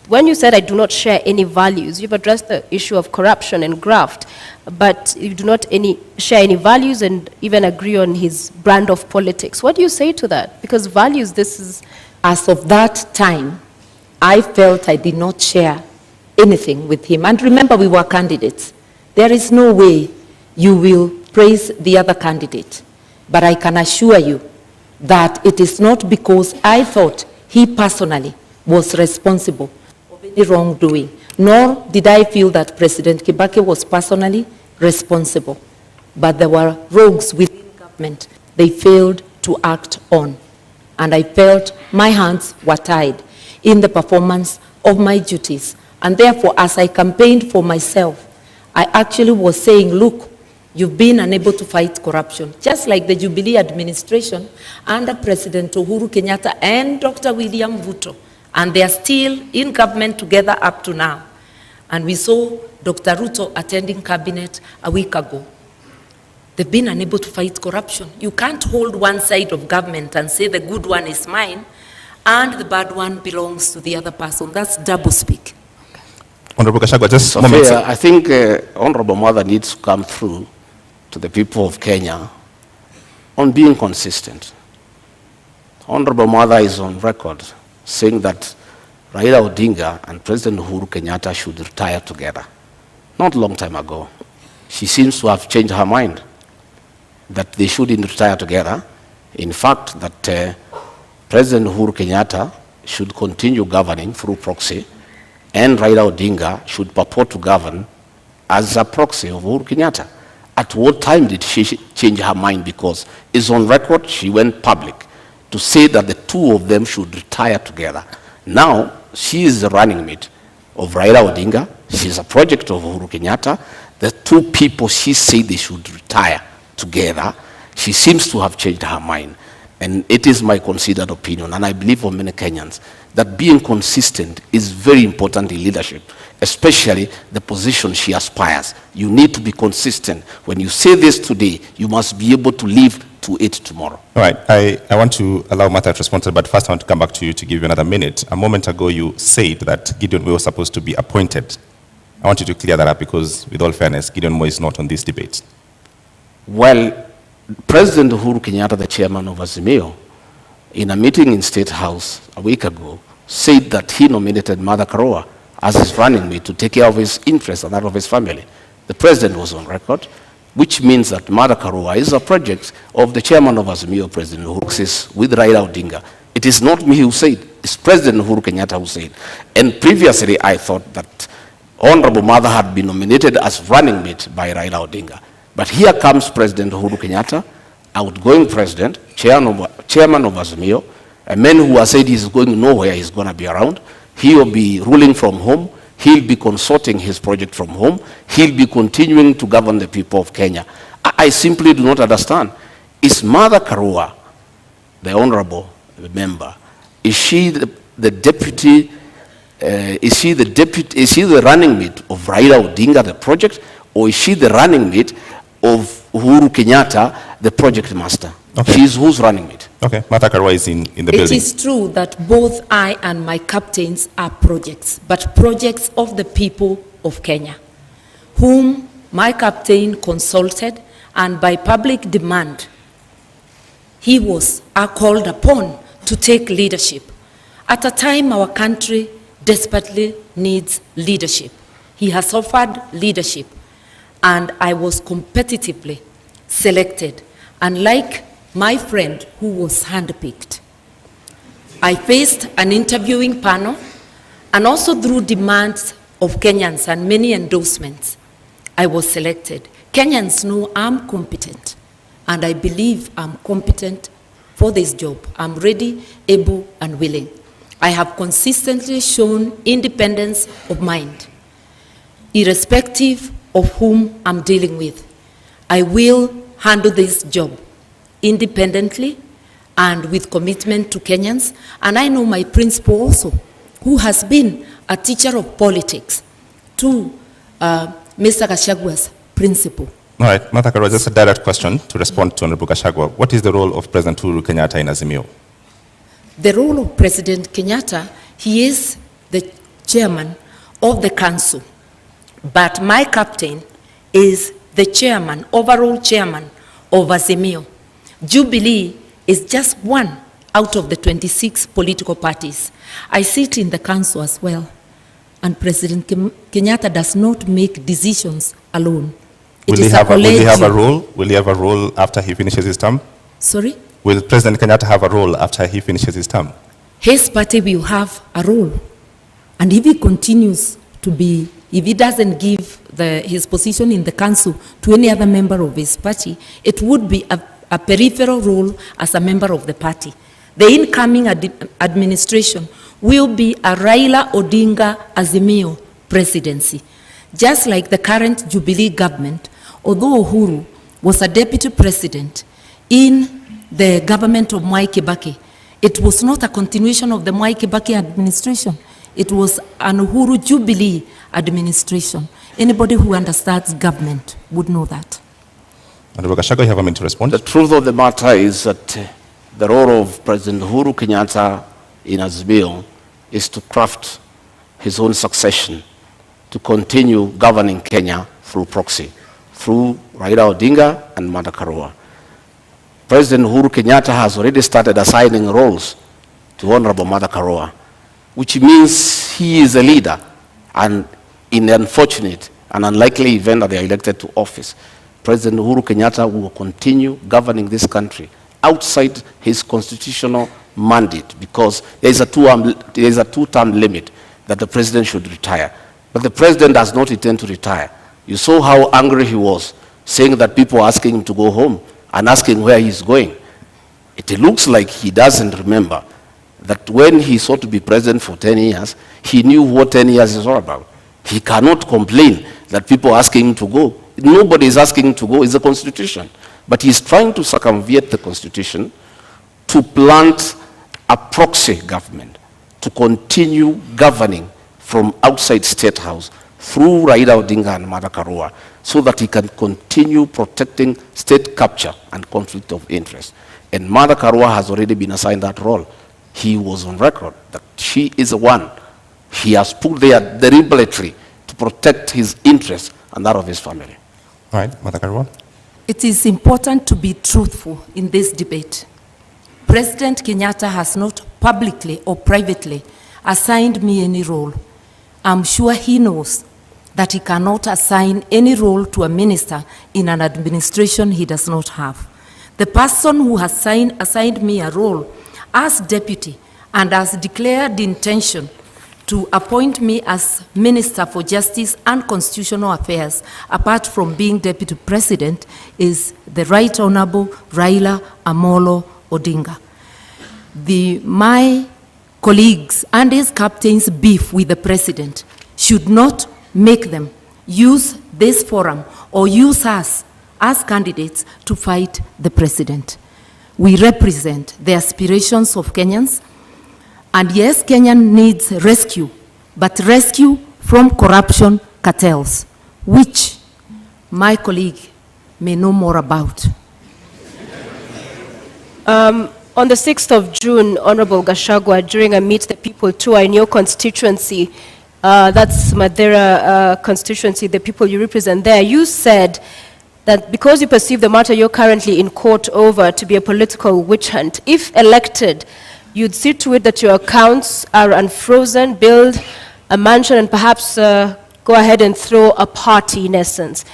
when you said I do not share any values, you've addressed the issue of corruption and graft, but you do not share any values and even agree on his brand of politics. What do you say to that? Because values, this is...
As of that time, I felt I did not share anything with him. And remember, we were candidates. There is no way you will praise the other candidate. But I can assure you that it is not because I thought he personally was responsible of any wrongdoing, nor did I feel that President Kibaki was personally responsible. But there were rogues within government they failed to act on. And I felt my hands were tied in the performance of my duties. And therefore, as I campaigned for myself, I actually was saying, look, you've been unable to fight corruption, just like the Jubilee administration under President Uhuru Kenyatta and Dr. William Ruto. And they are still in government together up to now. And we saw Dr. Ruto attending cabinet a week ago. They've been unable to fight corruption. You can't hold one side of government and say the good one is mine and the bad one belongs to the other person. That's double speak.
Honorable Gachagua, just
so
a moment.
I think Honorable Mother needs to come through to the people of Kenya on being consistent. Honorable Mother is on record saying that Raila Odinga and President Uhuru Kenyatta should retire together. Not a long time ago. She seems to have changed her mind that they shouldn't retire together. In fact, that President Uhuru Kenyatta should continue governing through proxy, and Raila Odinga should purport to govern as a proxy of Uhuru Kenyatta. At what time did she change her mind? Because it's on record, she went public to say that the two of them should retire together. Now, she is the running mate of Raila Odinga. She's a project of Uhuru Kenyatta. The two people she said they should retire together, she seems to have changed her mind. And it is my considered opinion, and I believe for many Kenyans, that being consistent is very important in leadership, especially the position she aspires. You need to be consistent. When you say this today, you must be able to live to it tomorrow.
All right, I want to allow Martha to respond to that, but first I want to come back to you to give you another minute. A moment ago, you said that Gideon Moyo was supposed to be appointed. I want you to clear that up because, with all fairness, Gideon Moyo is not on this debate.
Well, President Uhuru Kenyatta, the chairman of Azimio, in a meeting in State House a week ago, said that he nominated Martha Karua as his running mate to take care of his interests and that of his family. The president was on record, which means that Mada Karua is a project of the chairman of Azimio, President Uhuru, with Raila Odinga. It is not me who said, it's President Uhuru Kenyatta who said. And previously, I thought that Honorable Mada had been nominated as running mate by Raila Odinga. But here comes President Uhuru Kenyatta, outgoing president, chairman of Azimio, a man who has said he's going nowhere, he's going to be around. He will be ruling from home. He'll be consorting his project from home. He'll be continuing to govern the people of Kenya. I simply do not understand. Is Mada Karua, the honorable member, is she the deputy, is she the running mate of Raila Odinga, the project, or is she the running mate of Uhuru Kenyatta, the project master?
Okay.
She's who's running mate?
Okay, Mada Karua is in the building.
It is true that both I and my captains are projects, but projects of the people of Kenya, whom my captain consulted, and by public demand, he was called upon to take leadership. At a time our country desperately needs leadership. He has offered leadership, and I was competitively selected. And like my friend who was handpicked, I faced an interviewing panel, and also through demands of Kenyans and many endorsements, I was selected. Kenyans know I'm competent, and I believe I'm competent for this job. I'm ready, able, and willing. I have consistently shown independence of mind, irrespective of whom I'm dealing with. I will handle this job independently and with commitment to Kenyans. And I know my principal also, who has been a teacher of politics to Mr. Gashagua's principal.
All right, Mada Karua, just a direct question to respond to Honorable Gachagua. What is the role of President Uhuru Kenyatta in Azimio?
The role of President Kenyatta, he is the chairman of the council, but my captain is the chairman, overall chairman of Azimio. Jubilee is just one out of the 26 political parties. I sit in the council as well, and President Kenyatta does not make decisions alone.
Will he have a role? Will he have a role after he finishes his term?
Sorry?
Will President Kenyatta have a role after he finishes his term?
His party will have a role. And if he continues to be, if he doesn't give his position in the council to any other member of his party, it would be a peripheral role as a member of the party. The incoming administration will be a Raila Odinga Azimio presidency. Just like the current Jubilee government, although Uhuru was a deputy president in the government of Mwai Kibaki, it was not a continuation of the Mwai Kibaki administration. It was an Uhuru Jubilee administration. Anybody who understands government would know that.
Honorable Gachagua, you have a minute to respond.
The truth of the matter is that the role of President Uhuru Kenyatta in Azimio is to craft his own succession, to continue governing Kenya through proxy, through Raila Odinga and Mada Karua. President Uhuru Kenyatta has already started assigning roles to Honorable Mada Karua, which means he is a leader, and in the unfortunate and unlikely event that they are elected to office, President Uhuru Kenyatta will continue governing this country outside his constitutional mandate, because there is a two-term limit that the president should retire. But the president does not intend to retire. You saw how angry he was, saying that people are asking him to go home and asking where he's going. It looks like he doesn't remember that when he sought to be president for 10 years, he knew what 10 years is all about. He cannot complain that people are asking him to go. Nobody is asking him to go. It's the Constitution. But he's trying to circumvent the Constitution to plant a proxy government, to continue governing from outside State House through Raila Odinga and Mada Karua, so that he can continue protecting state capture and conflict of interest. And Mada Karua has already been assigned that role. He was on record that she is the one he has put there deliberately to protect his interests and that of his family.
All right, Mada Karua.
It is important to be truthful in this debate. President Kenyatta has not publicly or privately assigned me any role. I'm sure he knows that he cannot assign any role to a minister in an administration he does not have. The person who has assigned me a role as deputy and has declared the intention to appoint me as Minister for Justice and Constitutional Affairs, apart from being Deputy President, is the Right Honorable Raila Amolo Odinga. My colleagues and his captains' beef with the President should not make them use this forum or use us as candidates to fight the President. We represent the aspirations of Kenyans. And yes, Kenya needs rescue, but rescue from corruption cartels, which my colleague may know more about.
On the 6th of June, Honorable Gachagua, during a Meet the People tour in your constituency, that's Madeira constituency, the people you represent there, you said that because you perceive the matter you're currently in court over to be a political witch hunt, if elected, you'd see to it that your accounts are unfrozen, build a mansion, and perhaps go ahead and throw a party in essence.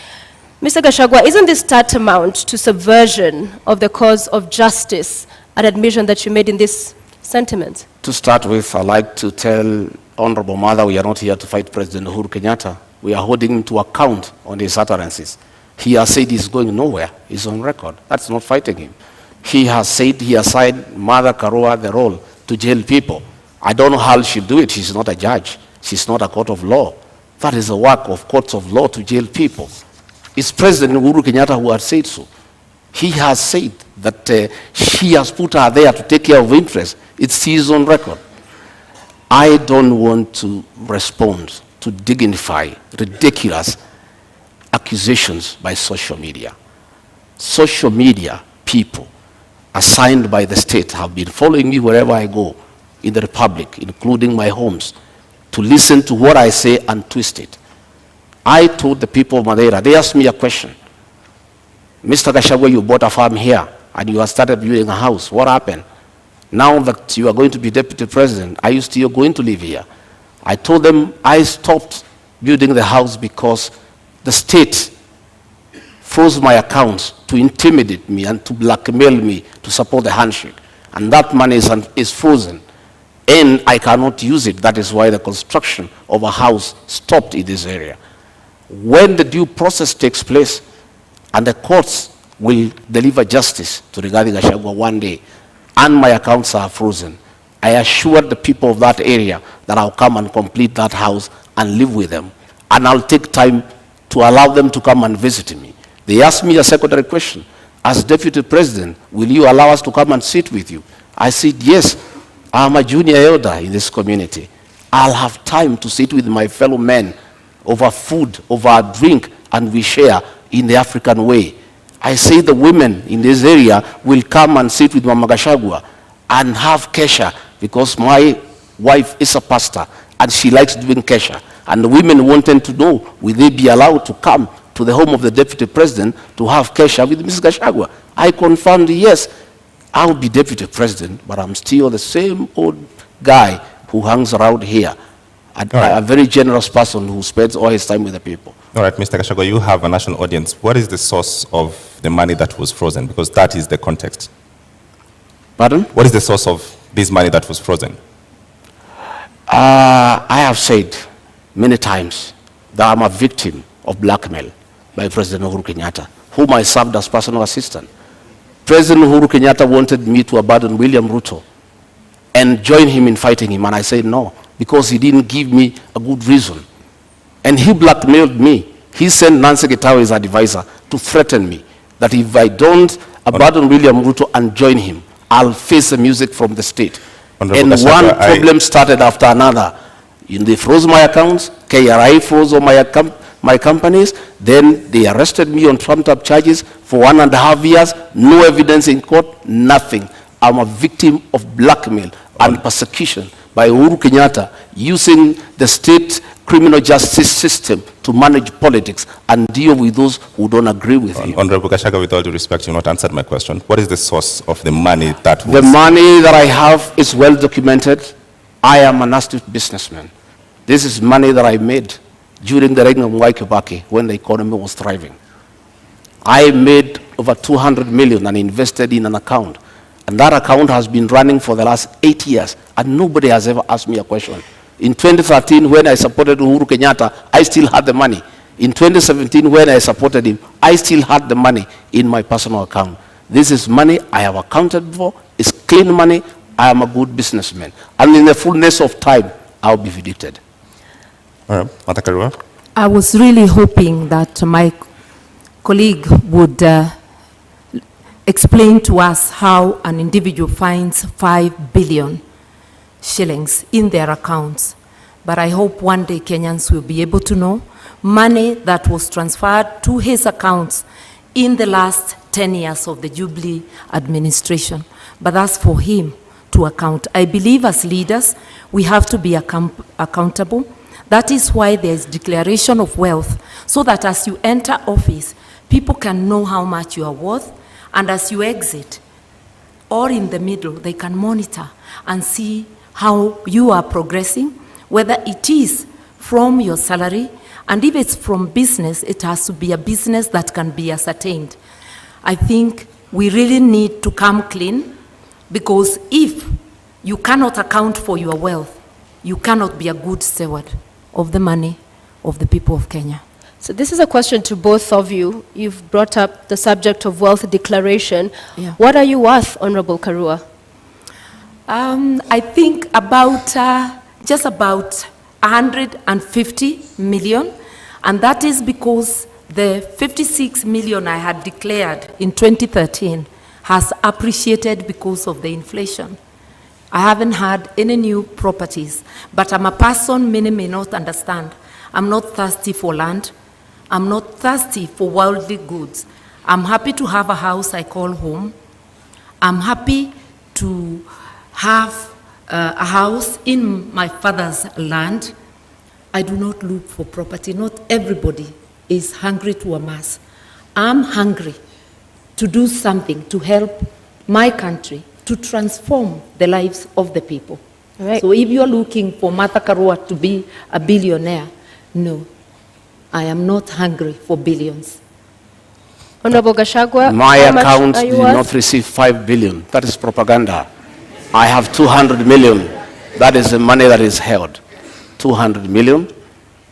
Mr. Gachagua, isn't this tantamount to subversion of the cause of justice, an admission that you made in this sentiment?
To start with, I'd like to tell Honorable Mother we are not here to fight President Uhuru Kenyatta. We are holding him to account on his utterances. He has said he's going nowhere. He's on record. That's not fighting him. He has said he assigned Mother Karua the role to jail people. I don't know how she'll do it. She's not a judge. She's not a court of law. That is the work of courts of law, to jail people. It's President Uhuru Kenyatta who has said so. He has said that she has put her there to take care of interests. It's his own record. I don't want to respond to dignify ridiculous accusations by social media. Social media people assigned by the state have been following me wherever I go in the Republic, including my homes, to listen to what I say and twist it. I told the people of Madeira, they asked me a question. Mr. Gachagua, you bought a farm here and you have started building a house. What happened? Now that you are going to be deputy president, are you still going to live here? I told them I stopped building the house because the state froze my accounts to intimidate me and to blackmail me to support the handshake. And that money is frozen. And I cannot use it. That is why the construction of a house stopped in this area. When the due process takes place and the courts will deliver justice to Rigathi Gachagua one day, and my accounts are frozen, I assured the people of that area that I'll come and complete that house and live with them. And I'll take time to allow them to come and visit me. They asked me a secondary question. As deputy president, will you allow us to come and sit with you? I said, yes, I'm a junior elder in this community. I'll have time to sit with my fellow men over food, over a drink, and we share in the African way. I say the women in this area will come and sit with Mama Gachagua and have kesha, because my wife is a pastor and she likes doing kesha. And the women wanted to know, will they be allowed to come to the home of the deputy president to have kesha with Mrs. Gachagua? I confirmed, yes, I'll be deputy president, but I'm still the same old guy who hangs around here. A very generous person who spends all his time with the people.
All right, Mr. Gachagua, you have a national audience. What is the source of the money that was frozen? Because that is the context.
Pardon?
What is the source of this money that was frozen?
I have said many times that I'm a victim of blackmail by President Uhuru Kenyatta, whom I served as personal assistant. President Uhuru Kenyatta wanted me to abandon William Ruto and join him in fighting him, and I said no, because he didn't give me a good reason. And he blackmailed me. He sent Nancy Gitawe, his advisor, to threaten me that if I don't abandon William Ruto and join him, I'll face the music from the state. And one problem started after another. They froze my accounts, KRI froze all my companies, then they arrested me on trumped-up charges for 1.5 years, no evidence in court, nothing. I'm a victim of blackmail and persecution by Uhuru Kenyatta using the state criminal justice system to manage politics and deal with those who don't agree with him.
Honorable Gachagua, with all due respect, you've not answered my question. What is the source of the money that was...
The money that I have is well documented. I am an astute businessman. This is money that I made during the reign of Mwai Kibaki when the economy was thriving. I made over 200 million and invested in an account. And that account has been running for the last 8 years, and nobody has ever asked me a question. In 2013, when I supported Uhuru Kenyatta, I still had the money. In 2017, when I supported him, I still had the money in my personal account. This is money I have accounted for. It's clean money. I am a good businessman. And in the fullness of time, I'll be vindicated.
I was really hoping that my colleague would explain to us how an individual finds 5 billion shillings in their accounts. But I hope one day Kenyans will be able to know money that was transferred to his accounts in the last 10 years of the Jubilee administration. But that's for him to account. I believe as leaders, we have to be accountable. That is why there's declaration of wealth, so that as you enter office, people can know how much you are worth, and as you exit, or in the middle, they can monitor and see how you are progressing, whether it is from your salary, and if it's from business, it has to be a business that can be ascertained. I think we really need to come clean, because if you cannot account for your wealth, you cannot be a good steward of the money of the people of Kenya.
So this is a question to both of you. You've brought up the subject of wealth declaration.
Yeah.
What are you worth, Honorable Karua?
I think about just about 150 million, and that is because the 56 million I had declared in 2013 has appreciated because of the inflation. I haven't had any new properties, but I'm a person many may not understand. I'm not thirsty for land. I'm not thirsty for worldly goods. I'm happy to have a house I call home. I'm happy to have a house in my father's land. I do not look for property. Not everybody is hungry to amass. I'm hungry to do something to help my country, to transform the lives of the people.
Right.
So if you're looking for Martha Karua to be a billionaire, no, I am not hungry for billions.
Honorable Gachagua,
My
how much
account
are
did
you worth?
not receive 5 billion. That is propaganda. I have 200 million. That is the money that is held. 200 million,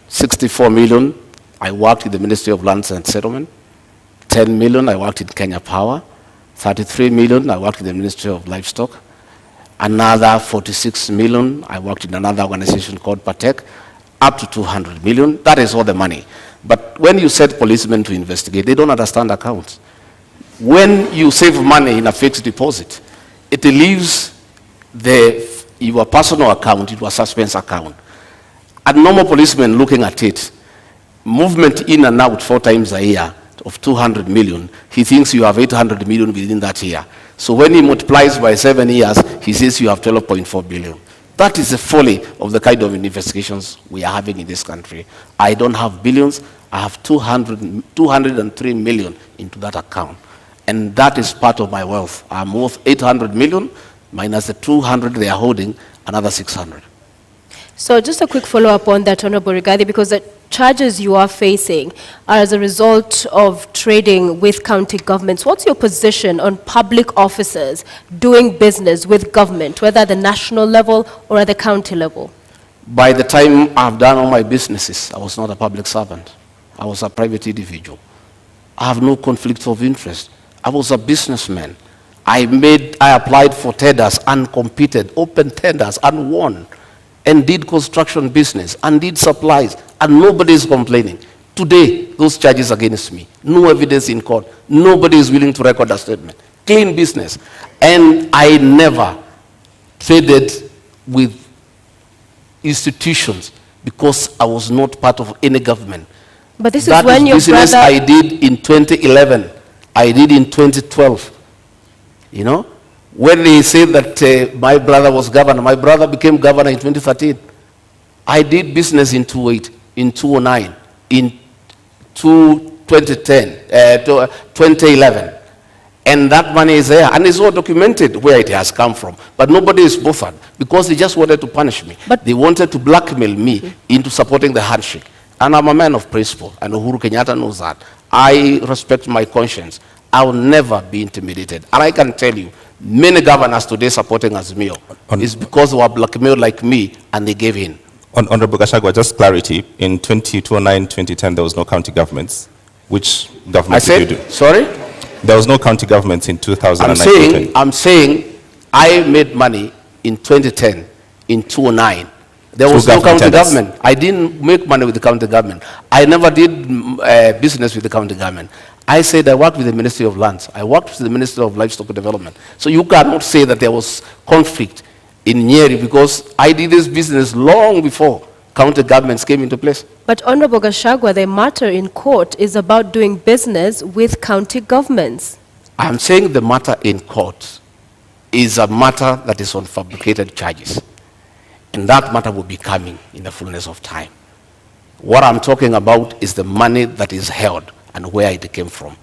64 million, I worked in the Ministry of Lands and Settlement. 10 million, I worked in Kenya Power. 33 million, I worked in the Ministry of Livestock. Another 46 million, I worked in another organization called Patek. Up to 200 million, that is all the money. But when you set policemen to investigate, they don't understand accounts. When you save money in a fixed deposit, it leaves your personal account into a suspense account. A normal policeman looking at it, movement in and out 4 times a year of 200 million, he thinks you have 800 million within that year. So when he multiplies by 7 years, he says you have 12.4 billion. That is the folly of the kind of investigations we are having in this country. I don't have billions. I have 203 million into that account. And that is part of my wealth. I'm worth 800 million minus the 200 they are holding, another 600.
So just a quick follow-up on that, Honorable Rigathi, because the charges you are facing are as a result of trading with county governments. What's your position on public officers doing business with government, whether at the national level or at the county level?
By the time I've done all my businesses, I was not a public servant. I was a private individual. I have no conflict of interest. I was a businessman. I applied for tenders and competed, open tenders and won, and did construction business and did supplies, and nobody is complaining. Today, those charges against me, no evidence in court, nobody is willing to record a statement. Clean business. And I never traded with institutions because I was not part of any government.
But this is when your
business
brother...
I did in 2011, I did in 2012. You know, when they say that my brother was governor, my brother became governor in 2013. I did business in 2008, in 2009, in 2011. And that money is there, and it's all documented where it has come from. But nobody is bothered because they just wanted to punish me. But they wanted to blackmail me into supporting the handshake. And I'm a man of principle, and Uhuru Kenyatta knows that. I respect my conscience. I will never be intimidated. And I can tell you, many governors today supporting Azimio is because they were blackmailed like me, and they gave in.
Honorable Gachagua, just clarity. In 2009, 2010, there was no county governments. Which government did you do?
Sorry?
There was no county governments in 2009.
I'm saying I made money in 2010, in 2009. There was no county government. I didn't make money with the county government. I never did business with the county government. I said I worked with the Ministry of Lands. I worked with the Ministry of Livestock Development. So you cannot say that there was conflict in Nyeri because I did this business long before county governments came into place.
But Honorable Gachagua, the matter in court is about doing business with county governments.
I'm saying the matter in court is a matter that is on fabricated charges. And that matter will be coming in the fullness of time. What I'm talking about is the money that is held and where it came from.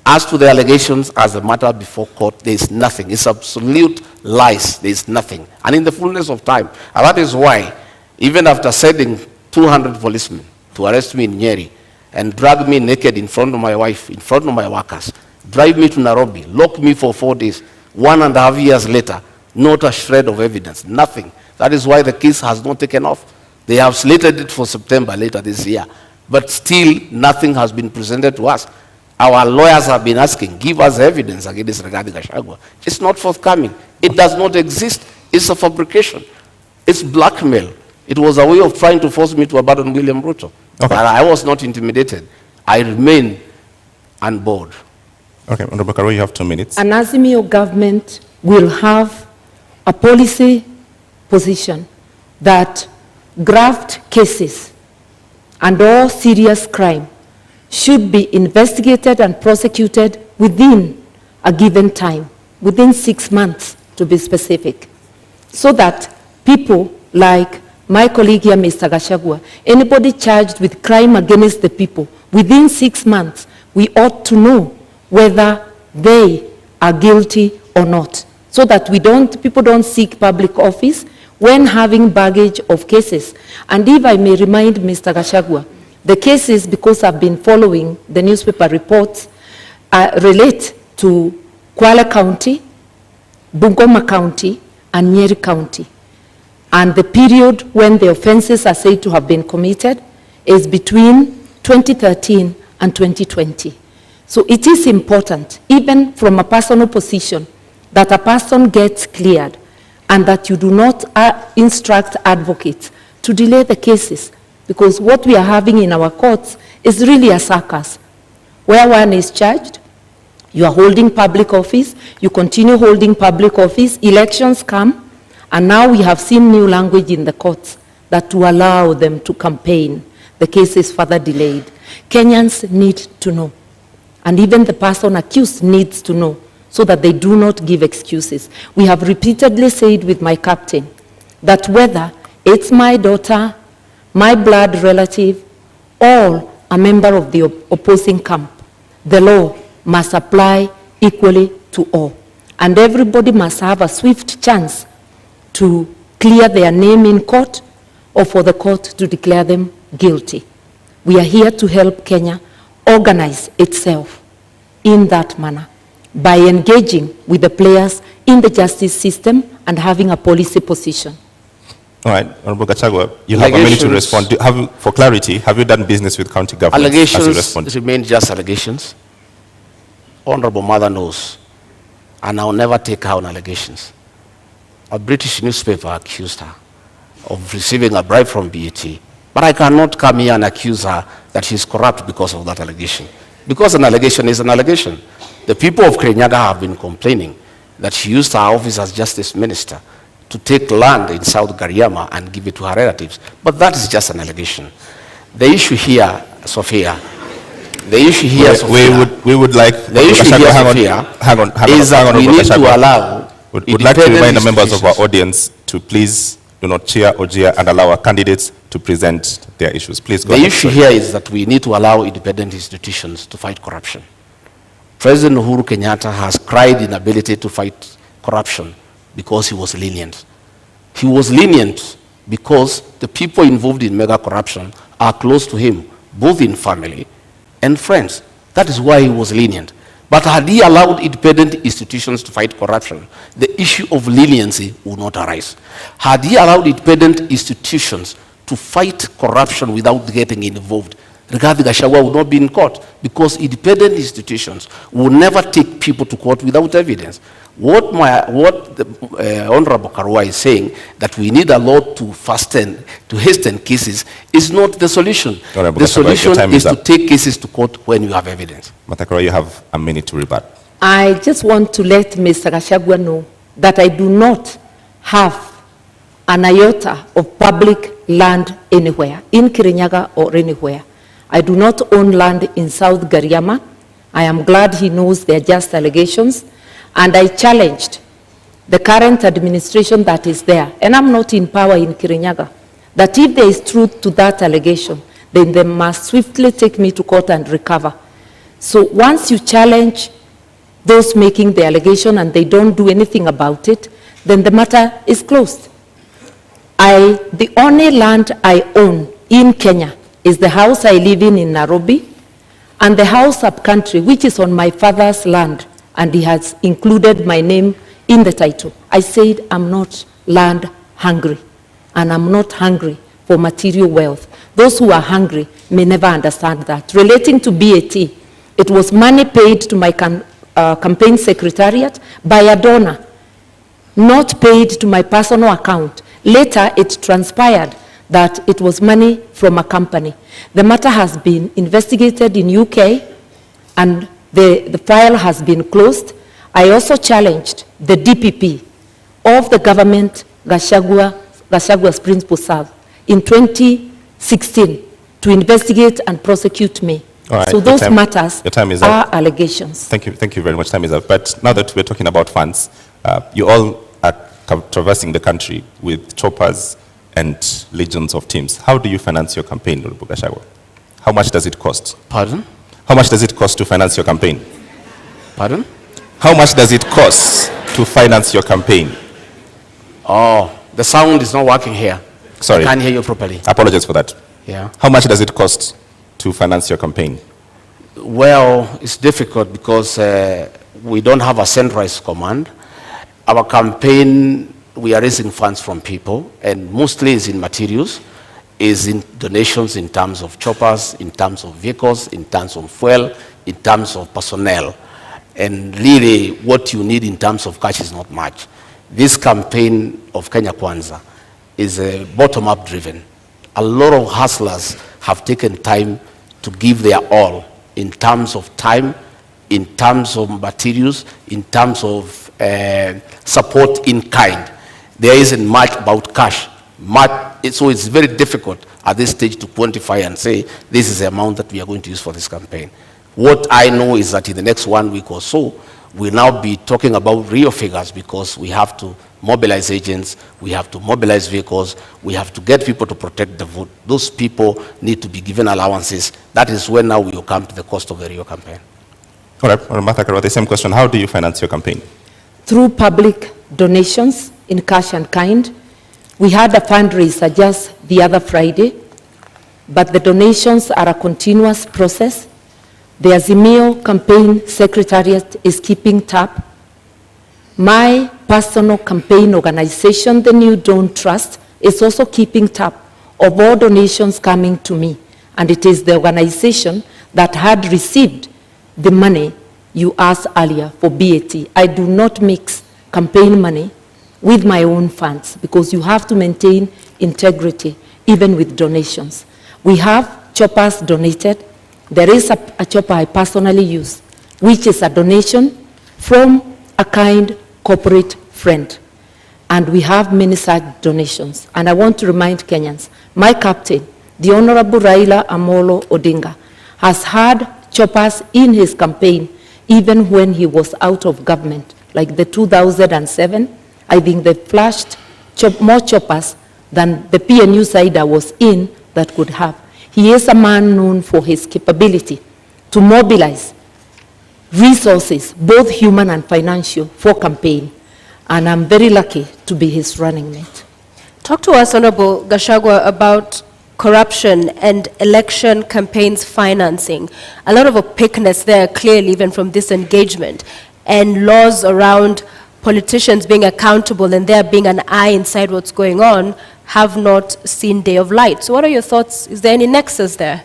As to the allegations, as the matter before court, there is nothing. It's absolute lies. There is nothing. And in the fullness of time. And that is why, even after sending 200 policemen to arrest me in Nyeri and drag me naked in front of my wife, in front of my workers, drive me to Nairobi, lock me for 4 days, 1.5 years later, not a shred of evidence, nothing. That is why the case has not taken off. They have slated it for September later this year. But still, nothing has been presented to us. Our lawyers have been asking, give us evidence against Rigathi Gachagua. It's not forthcoming. It does not exist. It's a fabrication. It's blackmail. It was a way of trying to force me to abandon William Ruto. Okay. But I was not intimidated. I remain on board.
Okay, Honorable Karo, you have 2 minutes.
An Azimio government will have a policy position that graft cases and all serious crime should be investigated and prosecuted within a given time, within 6 months to be specific, so that people like my colleague here, Mr. Gachagua, anybody charged with crime against the people, within 6 months, we ought to know whether they are guilty or not, so that people don't seek public office when having baggage of cases. And if I may remind Mr. Gachagua, the cases, because I've been following the newspaper reports, relate to Kwale County, Bungoma County, and Nyeri County. And the period when the offenses are said to have been committed is between 2013 and 2020. So it is important, even from a personal position, that a person gets cleared and that you do not instruct advocates to delay the cases, because what we are having in our courts is really a circus, where one is charged, you are holding public office, you continue holding public office, elections come, and now we have seen new language in the courts that to allow them to campaign, the case is further delayed. Kenyans need to know, and even the person accused needs to know, so that they do not give excuses. We have repeatedly said with my captain that whether it's my daughter, my blood relative, or a member of the opposing camp, the law must apply equally to all. And everybody must have a swift chance to clear their name in court or for the court to declare them guilty. We are here to help Kenya organize itself in that manner by engaging with the players in the justice system and having a policy position.
All right, Honorable Gachagua, you have a minute to respond. For clarity, have you done business with county governments?
Allegations remain just allegations. Honorable Mother knows, and I'll never take her on allegations. A British newspaper accused her of receiving a bribe from BET, but I cannot come here and accuse her that she's corrupt because of that allegation. Because an allegation is an allegation. The people of Kirinyaga have been complaining that she used her office as justice minister to take land in South Gariama and give it to her relatives. But that is just an allegation. The issue here, Sophia,
we would like
the issue here, Sophia, is that we need to allow.
We'd like to remind the members of our audience to please do not cheer or jeer and allow our candidates to present their issues. Please go ahead.
The issue here is that we need to allow independent institutions to fight corruption. President Uhuru Kenyatta has cried inability to fight corruption because he was lenient. He was lenient because the people involved in mega corruption are close to him, both in family and friends. That is why he was lenient. But had he allowed independent institutions to fight corruption, the issue of leniency would not arise. Had he allowed independent institutions to fight corruption without getting involved, Rigathi Gachagua would not be in court, because independent institutions will never take people to court without evidence. What the Honorable Karua is saying, that we need a law to hasten cases, is not the solution.
Honorable
The
Gachagua, your
solution
time
is
is
to
up.
take cases to court when you have evidence.
Martha Karua, you have a minute to rebut.
I just want to let Mr. Gachagua know that I do not have an iota of public land anywhere, in Kirinyaga or anywhere. I do not own land in South Gariama. I am glad he knows they are just allegations. And I challenged the current administration that is there, and I'm not in power in Kirinyaga, that if there is truth to that allegation, then they must swiftly take me to court and recover. So once you challenge those making the allegation and they don't do anything about it, then the matter is closed. The only land I own in Kenya is the house I live in Nairobi, and the house up country, which is on my father's land, and he has included my name in the title. I said I'm not land hungry, and I'm not hungry for material wealth. Those who are hungry may never understand that. Relating to BAT, it was money paid to my campaign secretariat by a donor, not paid to my personal account. Later, it transpired that it was money from a company. The matter has been investigated in UK, and the file has been closed. I also challenged the DPP of the government Gachagua's principal serve in 2016 to investigate and prosecute me.
All right,
so those matters
your time is
are
up.
allegations.
Thank you very much. Time is up. But now that we're talking about funds, you all are traversing the country with choppers and legions of teams. How do you finance your campaign, Honorable Gachagua? How much does it cost?
Pardon?
How much does it cost to finance your campaign?
Pardon?
How much does it cost to finance your campaign?
Oh, the sound is not working here.
Sorry.
I can't hear you properly.
I apologize for that.
Yeah.
How much does it cost to finance your campaign?
Well, it's difficult because we don't have a centralized command. Our campaign, we are raising funds from people, and mostly is in materials, is in donations in terms of choppers, in terms of vehicles, in terms of fuel, in terms of personnel. And really, what you need in terms of cash is not much. This campaign of Kenya Kwanza is bottom-up driven. A lot of hustlers have taken time to give their all in terms of time, in terms of materials, in terms of support in kind. There isn't much about cash. So it's very difficult at this stage to quantify and say, this is the amount that we are going to use for this campaign. What I know is that in the next 1 week or so, we'll now be talking about real figures, because we have to mobilize agents, we have to mobilize vehicles, we have to get people to protect the vote. Those people need to be given allowances. That is when now we will come to the cost of the real campaign.
All right, Martha Karua, the same question. How do you finance your campaign?
Through public donations in cash and kind. We had a fundraiser just the other Friday, but the donations are a continuous process. The Azimio campaign secretariat is keeping tab. My personal campaign organization, the New Dawn Trust, is also keeping tab of all donations coming to me. And it is the organization that had received the money you asked earlier for BAT. I do not mix campaign money with my own funds, because you have to maintain integrity even with donations. We have choppers donated. There is a chopper I personally use, which is a donation from a kind corporate friend. And we have many such donations. And I want to remind Kenyans, my captain, the Honorable Raila Amolo Odinga, has had choppers in his campaign even when he was out of government. Like the 2007, I think they flashed more choppers than the PNU side I was in that could have. He is a man known for his capability to mobilize resources, both human and financial, for campaign. And I'm very lucky to be his running mate.
Talk to us, Honorable Gachagua, about corruption and election campaigns financing. A lot of opaqueness there, clearly, even from this engagement, and laws around politicians being accountable and there being an eye inside what's going on have not seen day of light. So what are your thoughts? Is there any nexus there?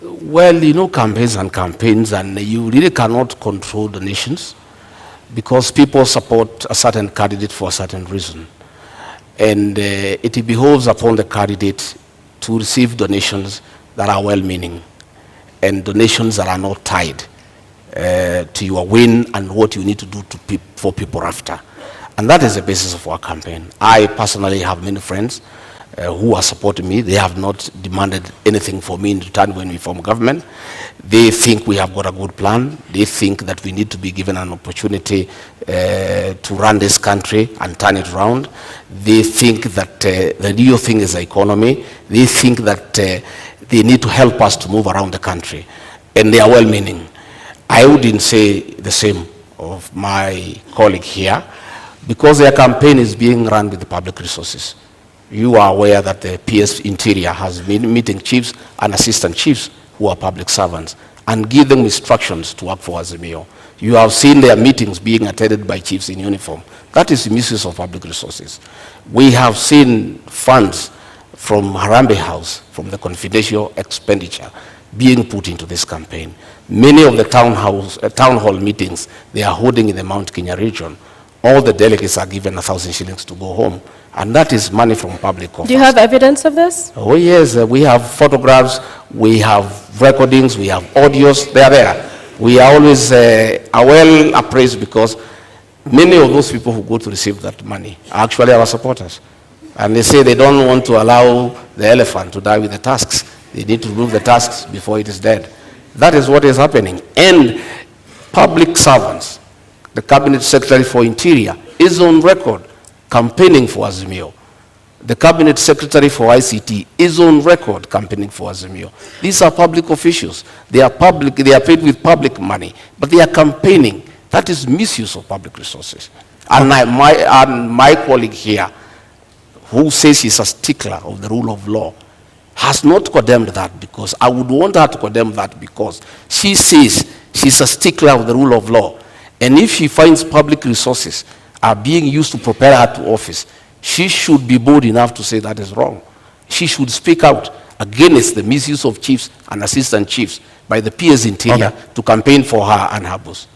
Well, you know, campaigns, and you really cannot control donations because people support a certain candidate for a certain reason. And it behoves upon the candidate to receive donations that are well-meaning and donations that are not tied to your win and what you need to do for people after. And that is the basis of our campaign. I personally have many friends who are supporting me. They have not demanded anything for me in return when we form government. They think we have got a good plan. They think that we need to be given an opportunity to run this country and turn it around. They think that the real thing is the economy. They think that they need to help us to move around the country. And they are well-meaning. I wouldn't say the same of my colleague here because their campaign is being run with the public resources. You are aware that the PS Interior has been meeting chiefs and assistant chiefs who are public servants and give them instructions to work for Azimio. You have seen their meetings being attended by chiefs in uniform. That is the misuse of public resources. We have seen funds from Harambee House, from the confidential expenditure, being put into this campaign. Many of the town hall meetings they are holding in the Mount Kenya region, all the delegates are given 1,000 shillings to go home. And that is money from public coffers.
Do you have evidence of this?
Oh yes, we have photographs, we have recordings, we have audios, they are there. We are always well appraised because many of those people who go to receive that money are actually our supporters. And they say they don't want to allow the elephant to die with the tusks. They need to remove the tusks before it is dead. That is what is happening. And public servants, the Cabinet Secretary for Interior is on record campaigning for Azimio. The Cabinet Secretary for ICT is on record campaigning for Azimio. These are public officials. They are public, they are paid with public money, but they are campaigning. That is misuse of public resources. And my colleague here, who says she's a stickler of the rule of law, has not condemned that because I would want her to condemn that because she says she's a stickler of the rule of law. And if she finds public resources are being used to prepare her to office, she should be bold enough to say that is wrong. She should speak out against the misuse of chiefs and assistant chiefs by the PS Interior to campaign for her and her boss.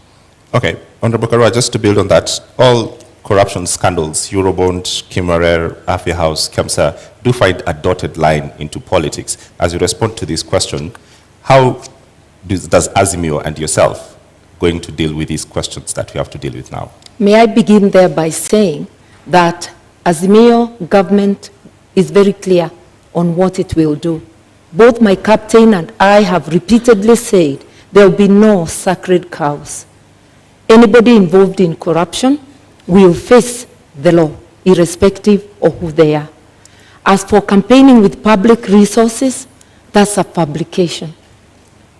Okay, Honorable Karua, just to build on that, all corruption scandals, Eurobond, Kimarer, Afia House, Kemsa, do find a dotted line into politics. As you respond to this question, how does Azimio and yourself going to deal with these questions that we have to deal with now?
May I begin there by saying that Azimio government is very clear on what it will do. Both my captain and I have repeatedly said there will be no sacred cows. Anybody involved in corruption will face the law, irrespective of who they are. As for campaigning with public resources, that's a fabrication.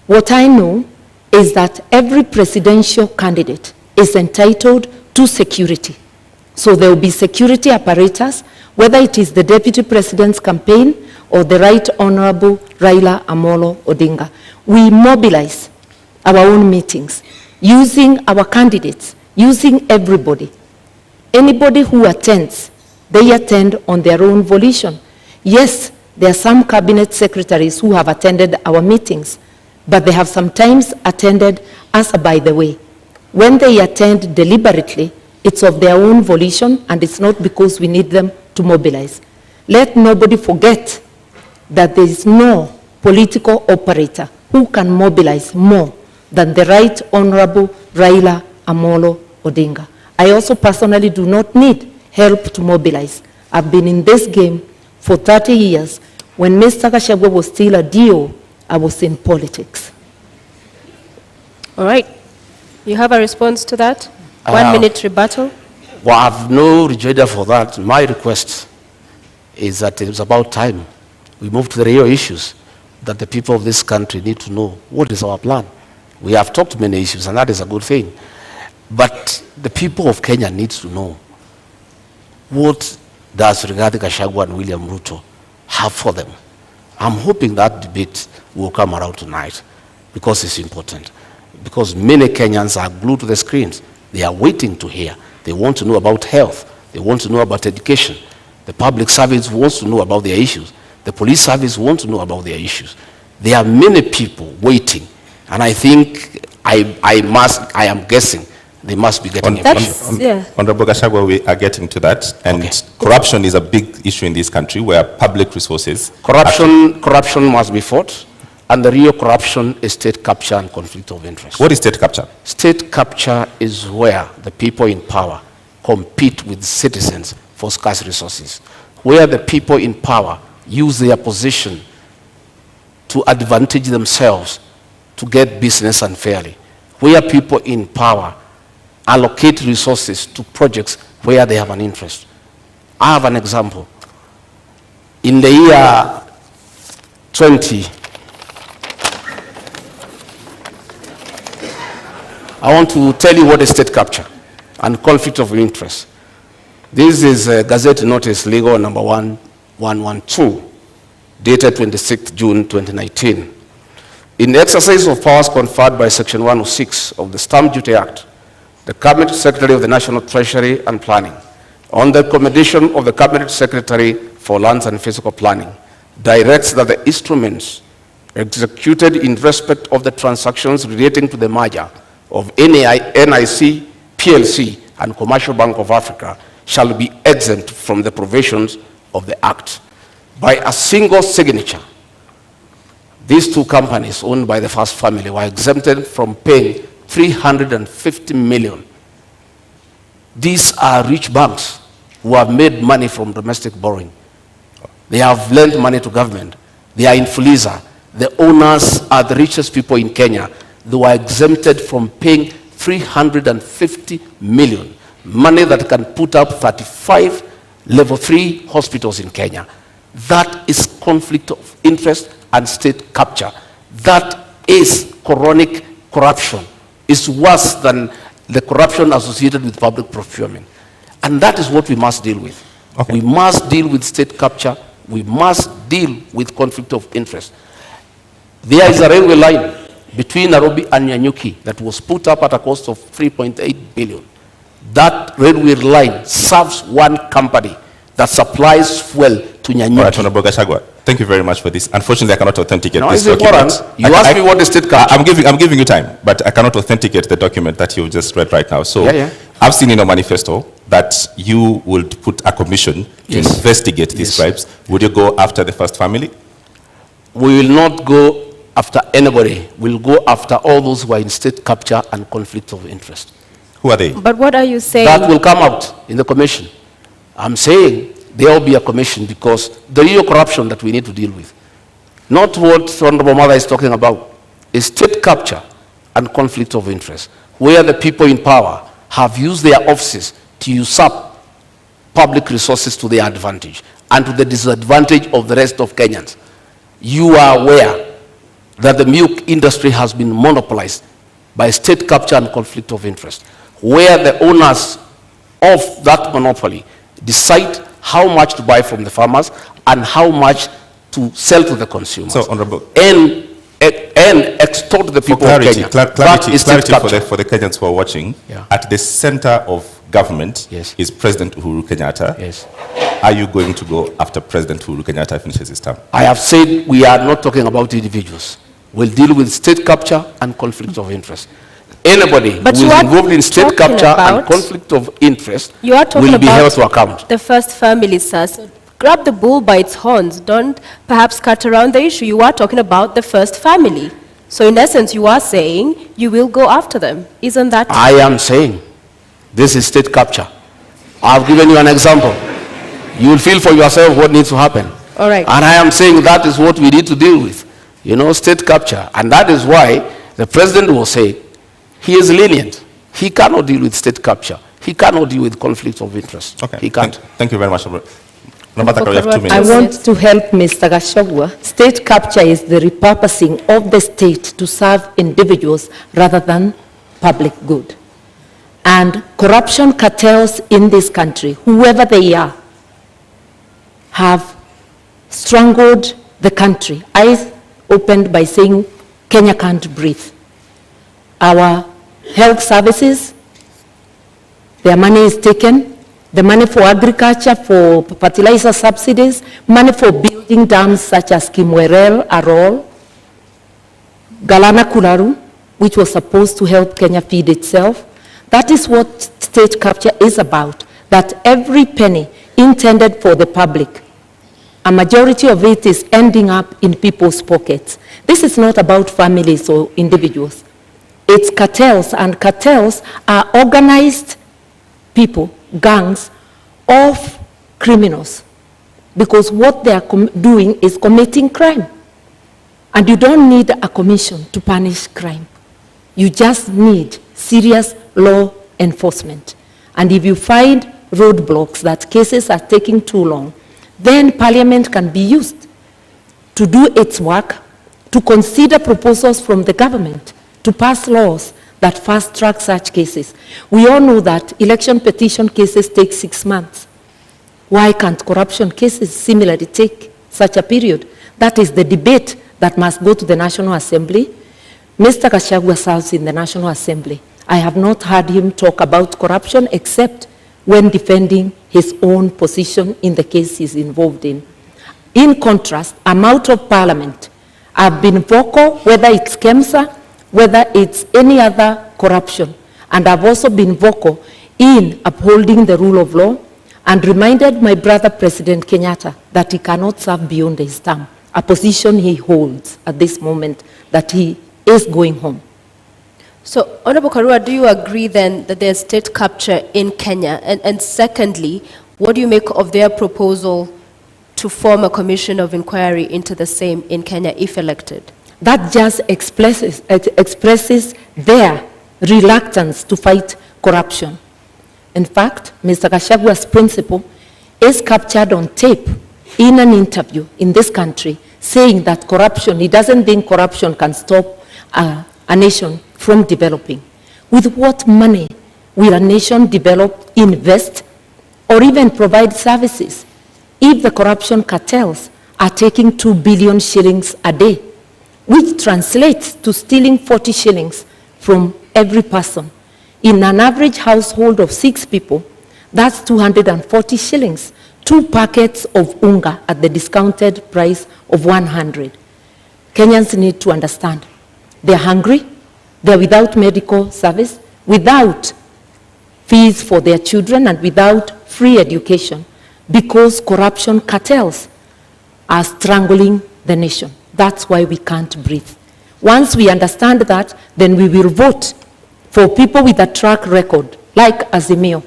What I know is that every presidential candidate is entitled to security. So there will be security apparatus, whether it is the Deputy President's campaign or the Right Honorable Raila Amolo Odinga. We mobilize our own meetings, using our candidates, using everybody. Anybody who attends, they attend on their own volition. Yes, there are some cabinet secretaries who have attended our meetings, but they have sometimes attended as a by the way. When they attend deliberately, it's of their own volition and it's not because we need them to mobilize. Let nobody forget that there is no political operator who can mobilize more than the Right Honorable Raila Amolo Odinga. I also personally do not need help to mobilize. I've been in this game for 30 years. When Mr. Gachagua was still a DO, I was in politics.
All right. You have a response to that? 1 minute rebuttal?
Well, I have no rejoinder for that. My request is that it is about time we move to the real issues that the people of this country need to know. What is our plan? We have talked many issues, and that is a good thing. But the people of Kenya need to know what does Rigathi Gachagua and William Ruto have for them? I'm hoping that debate will come around tonight because it's important. Because many Kenyans are glued to the screens. They are waiting to hear. They want to know about health. They want to know about education. The public service wants to know about their issues. The police service wants to know about their issues. There are many people waiting. And I think, I am guessing, they must be getting information.
Honorable Gachagua, we are getting to that. And corruption is a big issue in this country where public resources...
Corruption must be fought. And the real corruption is state capture and conflict of interest.
What is state capture? State
capture is where the people in power compete with citizens for scarce resources, where the people in power use their position to advantage themselves to get business unfairly, where people in power allocate resources to projects where they have an interest. I have an example. In the year 20, I want to tell you what is state capture and conflict of interest. This is Gazette Notice Legal number 1112, dated 26th June 2019. In exercise of powers conferred by Section 106 of the Stamp Duty Act, the Cabinet Secretary of the National Treasury and Planning, on the recommendation of the Cabinet Secretary for Lands and Physical Planning, directs that the instruments executed in respect of the transactions relating to the merger of NIC, PLC, and Commercial Bank of Africa shall be exempt from the provisions of the Act. By a single signature, these two companies owned by the first family were exempted from paying 350 million. These are rich banks who have made money from domestic borrowing. They have lent money to government. They are in Fuliza. The owners are the richest people in Kenya. They were exempted from paying 350 million, money that can put up 35 level 3 hospitals in Kenya. That is conflict of interest and state capture. That is chronic corruption. It's worse than the corruption associated with public procurement. And that is what we must deal with. We must deal with state capture. We must deal with conflict of interest. There is a railway line between Nairobi and Nyanyuki that was put up at a cost of 3.8 billion. That railway line serves one company that supplies fuel to Nyanyuki.
All right, Honorable Gachagua, thank you very much for this. Unfortunately, I cannot authenticate this document.
You asked me what is state capture.
I'm giving you time, but I cannot authenticate the document that you just read right now. So I've seen in your manifesto that you would put a commission to investigate these bribes. Would you go after the first family?
We will not go after anybody. We'll go after all those who are in state capture and conflict of interest.
Who are they?
But what are you saying?
That will come out in the commission. I'm saying there will be a commission because the real corruption that we need to deal with, not what Honorable Mother is talking about, is state capture and conflict of interest, where the people in power have used their offices to usurp public resources to their advantage and to the disadvantage of the rest of Kenyans. You are aware that the milk industry has been monopolized by state capture and conflict of interest, where the owners of that monopoly decide how much to buy from the farmers and how much to sell to the consumers.
So, Honorable,
and extort the people of Kenya.
Clarity for the Kenyans who are watching. At the center of government is President Uhuru Kenyatta. Are you going to go after President Uhuru Kenyatta finishes his term?
I have said we are not talking about individuals. We'll deal with state capture and conflict of interest. Anybody who is involved in state capture and conflict of interest will be held to account.
The first family, sir. So grab the bull by its horns. Don't perhaps cut around the issue. You are talking about the first family. So in essence, you are saying you will go after them. Isn't that true?
I am saying this is state capture. I've given you an example. You will feel for yourself what needs to happen.
All right.
And I am saying that is what we need to deal with. You know, state capture. And that is why the president will say he is lenient. He cannot deal with state capture. He cannot deal with conflict of interest.
Okay.
He can't.
Thank you very much.
I want to help Mr. Gachagua. State capture is the repurposing of the state to serve individuals rather than public good. And corruption cartels in this country, whoever they are, have strangled the country. I opened by saying Kenya can't breathe. Our health services, their money is taken, the money for agriculture, for fertilizer subsidies, money for building dams such as Kimwerel, Arol, Galana Kularu, which was supposed to help Kenya feed itself. That is what state capture is about, that every penny intended for the public, a majority of it is ending up in people's pockets. This is not about families or individuals. It's cartels, and cartels are organized people, gangs of criminals, because what they are doing is committing crime. And you don't need a commission to punish crime. You just need serious law enforcement. And if you find roadblocks, that cases are taking too long, then Parliament can be used to do its work, to consider proposals from the government, to pass laws that fast-track such cases. We all know that election petition cases take 6 months. Why can't corruption cases similarly take such a period? That is the debate that must go to the National Assembly. Mr. Gachagua serves in the National Assembly. I have not heard him talk about corruption except when defending his own position in the case he's involved in. In contrast, I'm out of Parliament. I've been vocal, whether it's KEMSA, whether it's any other corruption. And I've also been vocal in upholding the rule of law and reminded my brother, President Kenyatta, that he cannot serve beyond his term, a position he holds at this moment, that he is going home.
So, Honorable Karua, do you agree then that there's state capture in Kenya? And secondly, what do you make of their proposal to form a commission of inquiry into the same in Kenya if elected?
That just expresses their reluctance to fight corruption. In fact, Mr. Gachagua's principle is captured on tape in an interview in this country, saying that corruption, he doesn't think corruption can stop a nation from developing. With what money will a nation develop, invest, or even provide services if the corruption cartels are taking 2 billion shillings a day, which translates to stealing 40 shillings from every person? In an average household of 6 people, that's 240 shillings, 2 packets of unga at the discounted price of 100. Kenyans need to understand. They're hungry, they're without medical service, without fees for their children, and without free education, because corruption cartels are strangling the nation. That's why we can't breathe. Once we understand that, then we will vote for people with a track record, like Azimio,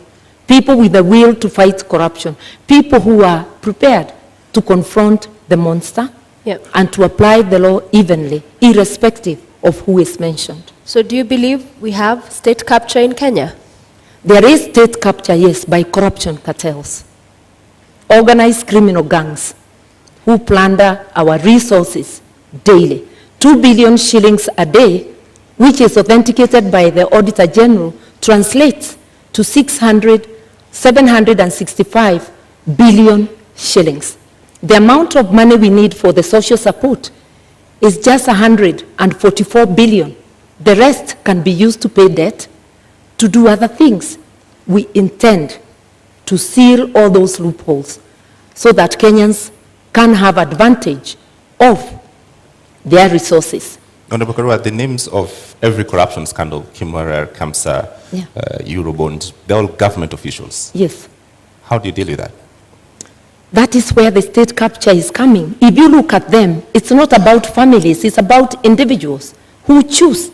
people with the will to fight corruption, people who are prepared to confront the monster and to apply the law evenly, irrespective of who is mentioned.
So do you believe we have state capture in Kenya?
There is state capture, yes, by corruption cartels, organized criminal gangs who plunder our resources daily. 2 billion shillings a day, which is authenticated by the Auditor General, translates to 765 billion shillings. The amount of money we need for the social support is just 144 billion. The rest can be used to pay debt, to do other things. We intend to seal all those loopholes so that Kenyans can have advantage of their resources.
Honorable Karua, the names of every corruption scandal, Kimwarer, Kamsa, Eurobond, they're all government officials.
Yes.
How do you deal with that?
That is where the state capture is coming. If you look at them, it's not about families, it's about individuals who choose.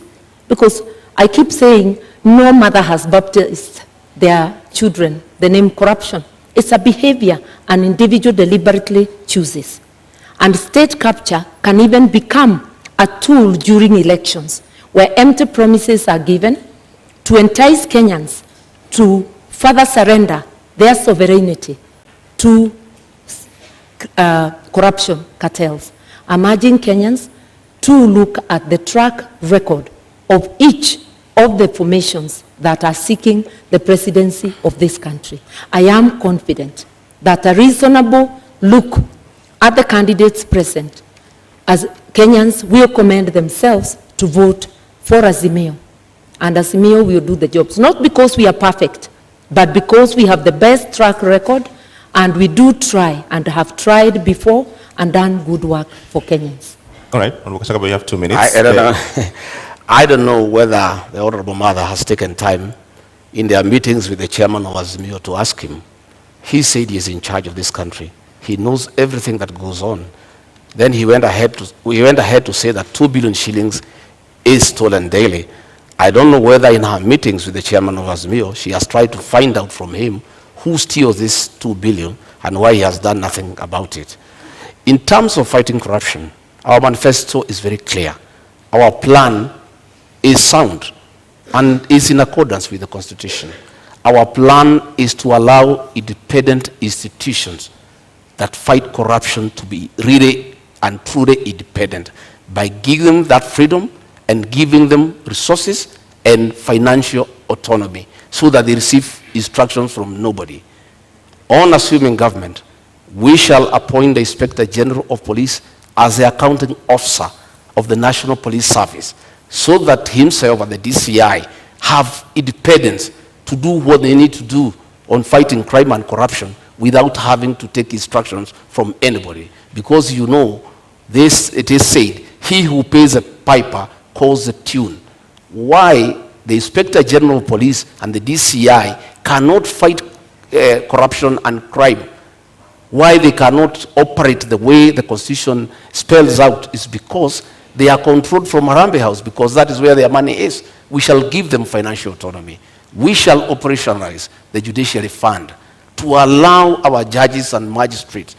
Because I keep saying, no mother has baptized their children the name corruption. It's a behavior an individual deliberately chooses. And state capture can even become a tool during elections, where empty promises are given to entice Kenyans to further surrender their sovereignty to corruption cartels. I'm urging Kenyans to look at the track record of each of the formations that are seeking the presidency of this country. I am confident that a reasonable look at the candidates present, as Kenyans will commend themselves to vote for Azimio. And Azimio will do the jobs, not because we are perfect, but because we have the best track record, and we do try and have tried before and done good work for Kenyans.
All right, you have 2 minutes.
I don't know. I don't know whether the Honorable Mother has taken time in their meetings with the chairman of Azimio to ask him. He said he is in charge of this country. He knows everything that goes on. Then he went ahead to say that 2 billion shillings is stolen daily. I don't know whether in her meetings with the chairman of Azimio, she has tried to find out from him who steals this 2 billion and why he has done nothing about it. In terms of fighting corruption, our manifesto is very clear. Our plan is sound and is in accordance with the Constitution. Our plan is to allow independent institutions that fight corruption to be really and truly independent by giving them that freedom and giving them resources and financial autonomy so that they receive instructions from nobody. On assuming government, we shall appoint the Inspector General of Police as the accounting officer of the National Police Service so that himself and the DCI have independence to do what they need to do on fighting crime and corruption without having to take instructions from anybody. Because you know, this, it is said, he who pays a piper calls the tune. Why the Inspector General of Police and the DCI cannot fight corruption and crime, why they cannot operate the way the Constitution spells out, is because they are controlled from Harambee House, because that is where their money is. We shall give them financial autonomy. We shall operationalize the judiciary fund to allow our judges and magistrates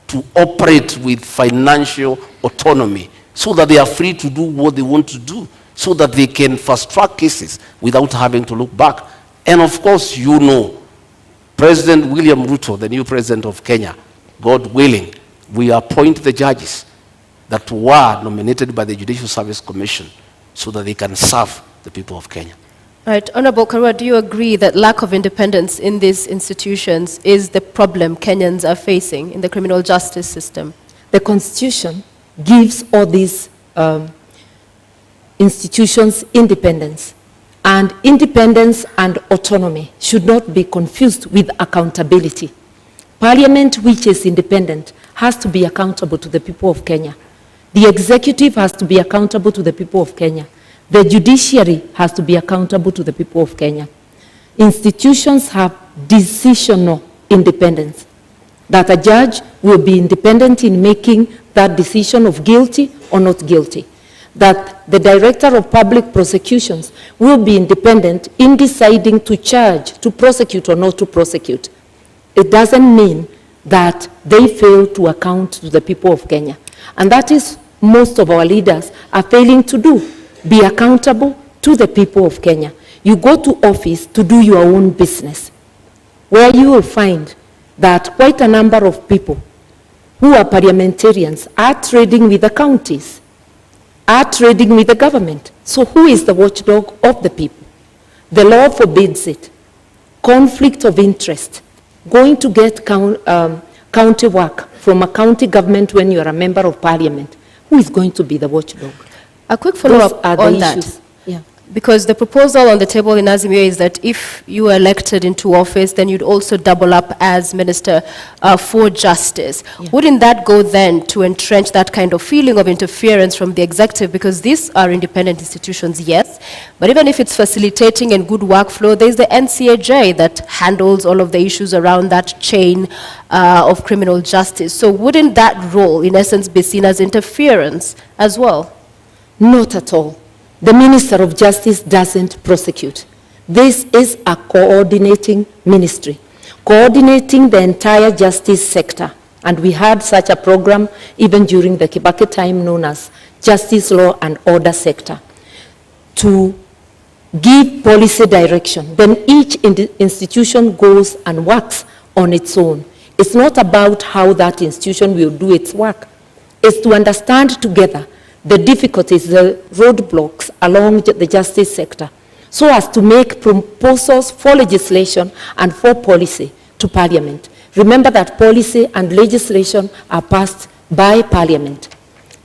to operate with financial autonomy so that they are free to do what they want to do, so that they can fast-track cases without having to look back. And of course, you know, President William Ruto, the new president of Kenya, God willing, we appoint the judges that were nominated by the Judicial Service Commission so that they can serve the people of Kenya.
All right, Honorable Karua, do you agree that lack of independence in these institutions is the problem Kenyans are facing in the criminal justice system?
The Constitution gives all these institutions independence. And independence and autonomy should not be confused with accountability. Parliament, which is independent, has to be accountable to the people of Kenya. The executive has to be accountable to the people of Kenya. The judiciary has to be accountable to the people of Kenya. Institutions have decisional independence, that a judge will be independent in making that decision of guilty or not guilty, that the director of public prosecutions will be independent in deciding to charge, to prosecute or not to prosecute. It doesn't mean that they fail to account to the people of Kenya. And that is most of our leaders are failing to do, be accountable to the people of Kenya. You go to office to do your own business, where you will find that quite a number of people who are parliamentarians are trading with the counties, are trading with the government. So who is the watchdog of the people? The law forbids it. Conflict of interest. Going to get county work from a county government when you are a member of parliament. Who is going to be the watchdog?
A quick follow-up on that.
Yeah.
Because the proposal on the table in Azimio is that if you are elected into office, then you'd also double up as Minister for Justice. Yeah. Wouldn't that go then to entrench that kind of feeling of interference from the executive? Because these are independent institutions, yes, but even if it's facilitating and good workflow, there's the NCAJ that handles all of the issues around that chain of criminal justice. So wouldn't that role, in essence, be seen as interference as well?
Not at all. The Minister of Justice doesn't prosecute. This is a coordinating ministry, coordinating the entire justice sector. And we had such a program even during the Kibaki time known as Justice Law and Order Sector, to give policy direction. Then each institution goes and works on its own. It's not about how that institution will do its work. It's to understand together the difficulties, the roadblocks along the justice sector, so as to make proposals for legislation and for policy to Parliament. Remember that policy and legislation are passed by Parliament.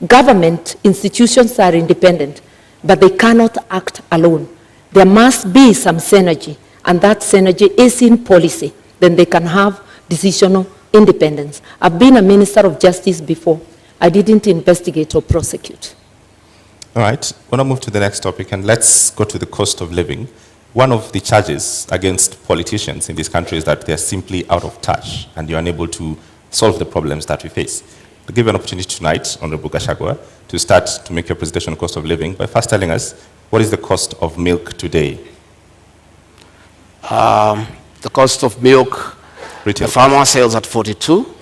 Government institutions are independent, but they cannot act alone. There must be some synergy, and that synergy is in policy. Then they can have decisional independence. I've been a Minister of Justice before. I didn't investigate or prosecute.
All right, I want to move to the next topic, and let's go to the cost of living. One of the charges against politicians in this country is that they're simply out of touch and you're unable to solve the problems that we face. I'll give you an opportunity tonight, Honorable Gachagua, to start to make your presentation on cost of living by first telling us what is the cost of milk today?
The cost of milk,
retail.
The farmer sells at 42.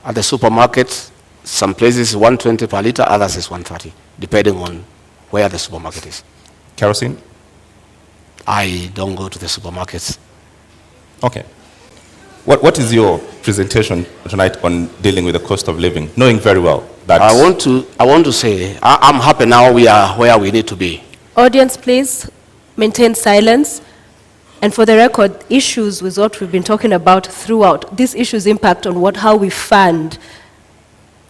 At the supermarket, some places 120 per liter, others is 130, depending on where the supermarket is.
Kerosene?
I don't go to the supermarkets.
Okay. What is your presentation tonight on dealing with the cost of living, knowing very well that...
I want to say, I'm happy now we are where we need to be.
Audience, please maintain silence. And for the record, issues with what we've been talking about throughout, these issues impact on how we fund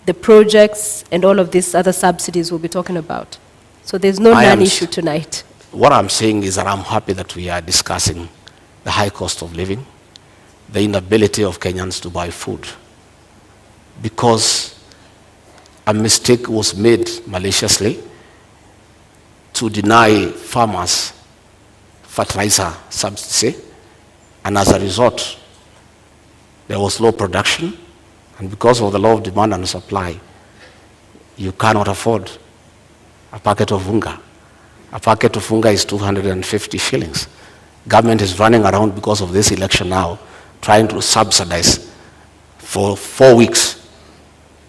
the projects and all of these other subsidies we'll be talking about. So there's no non-issue tonight.
What I'm saying is that I'm happy that we are discussing the high cost of living, the inability of Kenyans to buy food, because a mistake was made maliciously to deny farmers fertilizer subsidy, and as a result, there was low production, and because of the law of demand and supply, you cannot afford a packet of unga. A packet of unga is 250 shillings. Government is running around because of this election now, trying to subsidize for 4 weeks,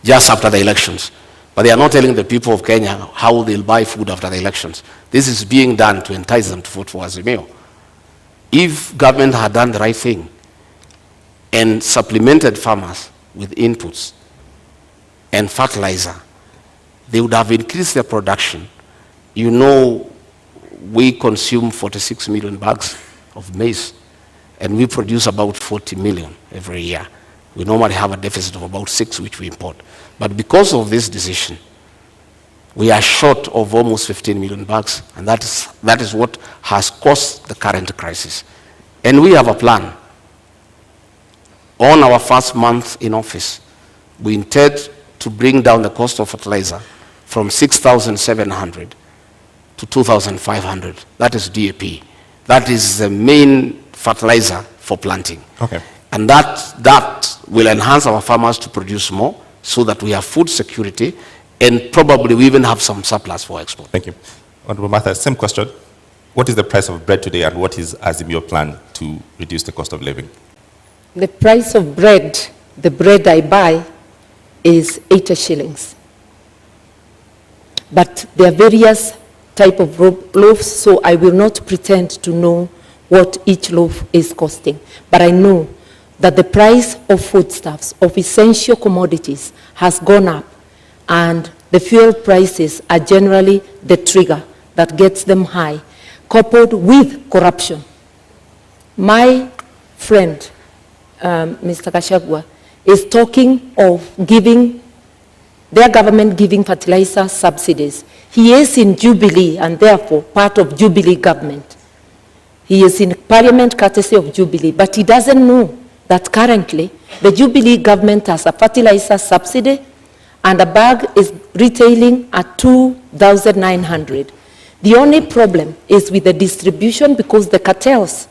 just after the elections. But they are not telling the people of Kenya how they'll buy food after the elections. This is being done to entice them to vote for Azimio. If government had done the right thing and supplemented farmers with inputs and fertilizer, they would have increased their production. You know, we consume 46 million bags of maize, and we produce about 40 million every year. We normally have a deficit of about 6, which we import. But because of this decision, we are short of almost 15 million bags, and that is what has caused the current crisis. And we have a plan. On our first month in office, we intend to bring down the cost of fertilizer from 6,700 to 2,500. That is DAP. That is the main fertilizer for planting.
Okay.
And that will enhance our farmers to produce more so that we have food security, and probably we even have some surplus for export.
Thank you. Honorable Martha, same question. What is the price of bread today, and what is Azimio plan to reduce the cost of living?
The price of bread, the bread I buy, is 80 shillings. But there are various type of loaves, so I will not pretend to know what each loaf is costing. But I know that the price of foodstuffs, of essential commodities, has gone up, and the fuel prices are generally the trigger that gets them high, coupled with corruption. My friend, Mr. Gachagua, is talking of giving, their government giving fertilizer subsidies. He is in Jubilee and therefore part of Jubilee government. He is in Parliament courtesy of Jubilee, but he doesn't know that currently the Jubilee government has a fertilizer subsidy and a bag is retailing at 2,900. The only problem is with the distribution, because the cartels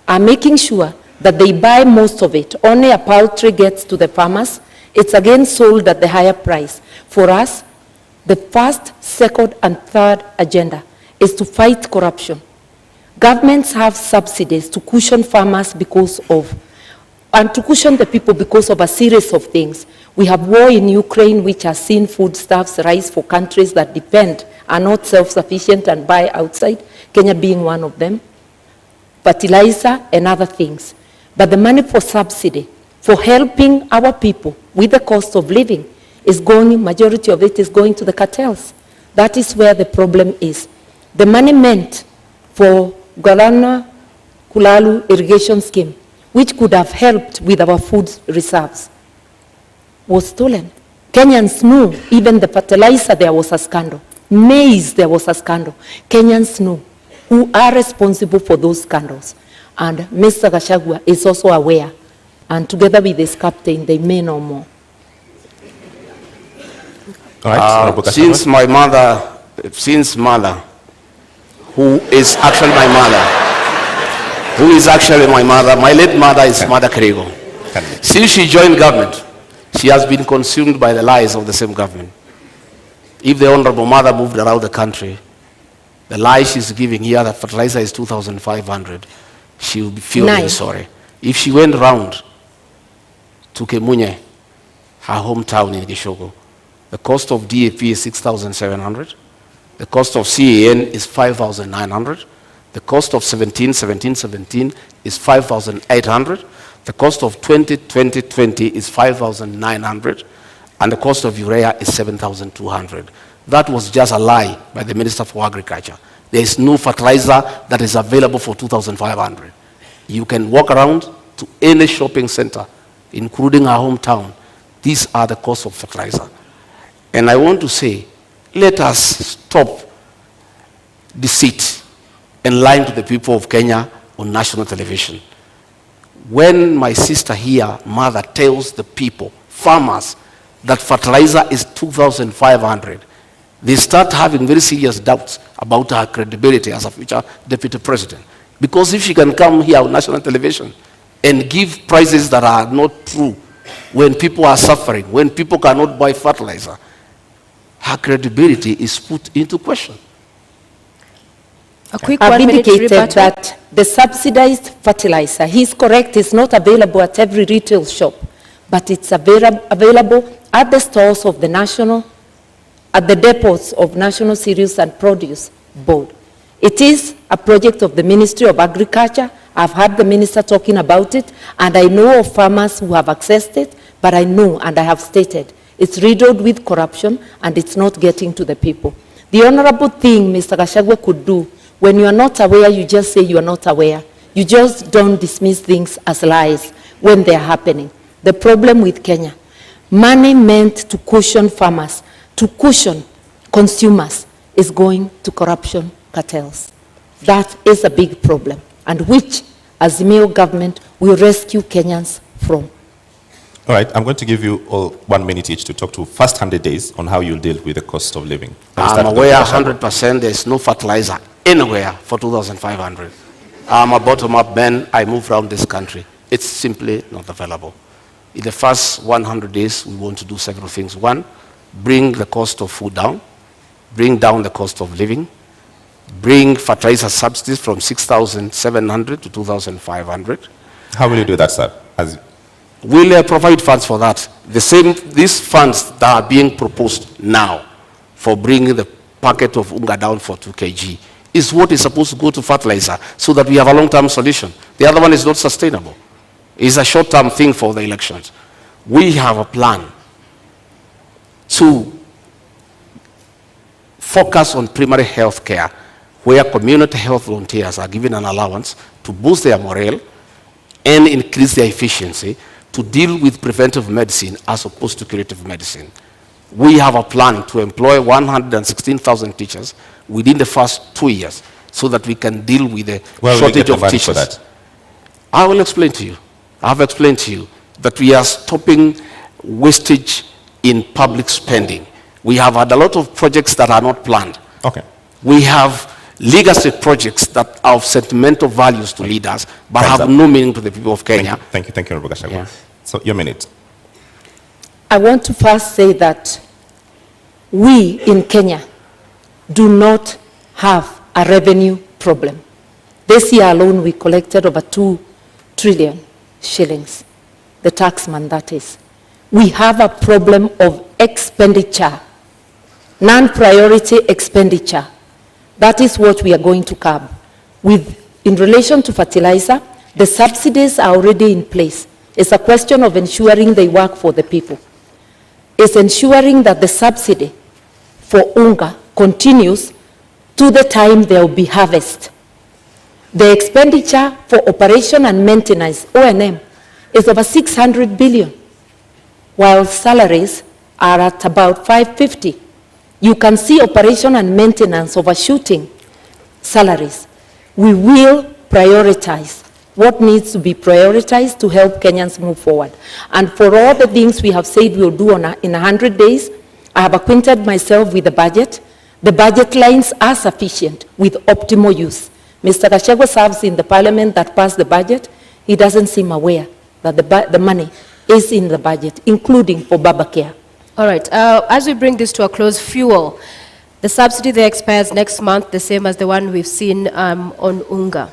are making sure that they buy most of it. Only a paltry gets to the farmers. It's again sold at the higher price. For us, the first, second, and third agenda is to fight corruption. Governments have subsidies to cushion farmers because of, and to cushion the people because of a series of things. We have war in Ukraine, which has seen foodstuffs rise for countries that depend, are not self-sufficient and buy outside, Kenya being one of them, fertilizer and other things. But the money for subsidy, for helping our people with the cost of living, is going, majority of it is going to the cartels. That is where the problem is. The money meant for Galana Kulalu irrigation scheme which could have helped with our food reserves, was stolen. Kenyans knew, even the fertilizer, there was a scandal. Maize, there was a scandal. Kenyans knew who are responsible for those scandals. And Mr. Gachagua is also aware. And together with his captain, they may know more.
All right,
since mother, who is actually my mother, my late mother is Mother Karigo. Since she joined government, she has been consumed by the lies of the same government. If the honorable mother moved around the country, the lie she's giving here, that fertilizer is 2,500, she will feel very sorry. If she went round to Kemunye, her hometown in Gishogo, the cost of DAP is 6,700. The cost of CAN is 5,900. The cost of 17 is 5,800. The cost of 20 is 5,900. And the cost of urea is 7,200. That was just a lie by the Minister for Agriculture. There is no fertilizer that is available for 2,500. You can walk around to any shopping center, including our hometown. These are the costs of fertilizer. And I want to say, let us stop deceit and lying to the people of Kenya on national television. When my sister here, mother, tells the people, farmers, that fertilizer is 2,500, they start having very serious doubts about her credibility as a future deputy president. Because if she can come here on national television and give prices that are not true, when people are suffering, when people cannot buy fertilizer, her credibility is put into question.
A quick I've indicated that the subsidized fertilizer, he's correct, is not available at every retail shop, but it's available at the stores of the national, at the depots of National Cereals and Produce Board. It is a project of the Ministry of Agriculture. I've heard the minister talking about it, and I know of farmers who have accessed it, but I know, and I have stated, it's riddled with corruption, and it's not getting to the people. The honorable thing Mr. Gachagua could do, when you are not aware, you just say you are not aware. You just don't dismiss things as lies when they are happening. The problem with Kenya, money meant to cushion farmers, to cushion consumers, is going to corruption cartels. That is a big problem, and which, as the Azimio government, will rescue Kenyans from.
All right, I'm going to give you all 1 minute each to talk to first 100 days on how you'll deal with the cost of living.
I'm aware 100% there's no fertilizer anywhere for 2,500. I'm a bottom-up man. I move around this country. It's simply not available. In the first 100 days, we want to do several things. One, bring the cost of food down, bring down the cost of living, bring fertilizer subsidies from 6,700 to 2,500.
How will you do that, sir?
We'll provide funds for that. These funds that are being proposed now for bringing the packet of unga down for 2 kg is what is supposed to go to fertilizer so that we have a long-term solution. The other one is not sustainable. It's a short-term thing for the elections. We have a plan to focus on primary health care, where community health volunteers are given an allowance to boost their morale and increase their efficiency to deal with preventive medicine as opposed to curative medicine. We have a plan to employ 116,000 teachers within the first 2 years so that we can deal with the shortage of teachers. For that? I will explain to you. I have explained to you that we are stopping wastage in public spending. We have had a lot of projects that are not planned.
Okay.
We have legacy projects that are of sentimental values to leaders, but have no meaning to the people of Kenya.
Thank you, Honorable Gachagua. Yeah. So, your minute.
I want to first say that we in Kenya do not have a revenue problem. This year alone, we collected over 2 trillion shillings, the taxman that is. We have a problem of expenditure, non-priority expenditure. That is what we are going to curb. In relation to fertilizer, the subsidies are already in place. It's a question of ensuring they work for the people. It's ensuring that the subsidy for unga continues to the time there will be harvest. The expenditure for operation and maintenance, O&M, is over 600 billion, while salaries are at about 550. You can see operation and maintenance overshooting salaries. We will prioritize what needs to be prioritized to help Kenyans move forward. And for all the things we have said we'll do in 100 days, I have acquainted myself with the budget. The budget lines are sufficient with optimal use. Mr. Gachagua serves in the parliament that passed the budget. He doesn't seem aware that the money is in the budget, including for Baba Care.
All right, as we bring this to a close, fuel, the subsidy there expires next month, the same as the one we've seen on Unga.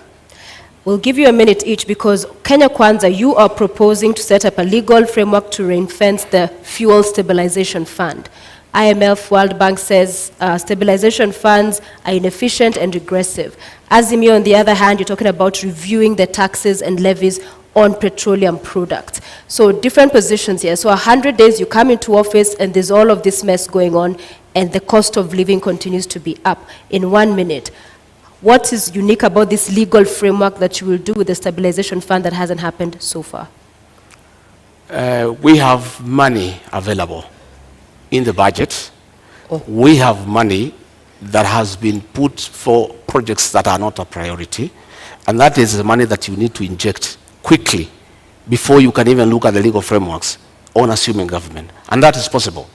We'll give you a minute each because Kenya Kwanza, you are proposing to set up a legal framework to ring-fence the fuel stabilization fund. IMF, World Bank says stabilization funds are inefficient and regressive. Azimio, on the other hand, you're talking about reviewing the taxes and levies on petroleum products. So different positions here. So 100 days you come into office and there's all of this mess going on and the cost of living continues to be up. In 1 minute, what is unique about this legal framework that you will do with the stabilization fund that hasn't happened so far?
We have money available in the budget. We have money that has been put for projects that are not a priority, and that is the money that you need to inject quickly before you can even look at the legal frameworks on assuming government. And that is possible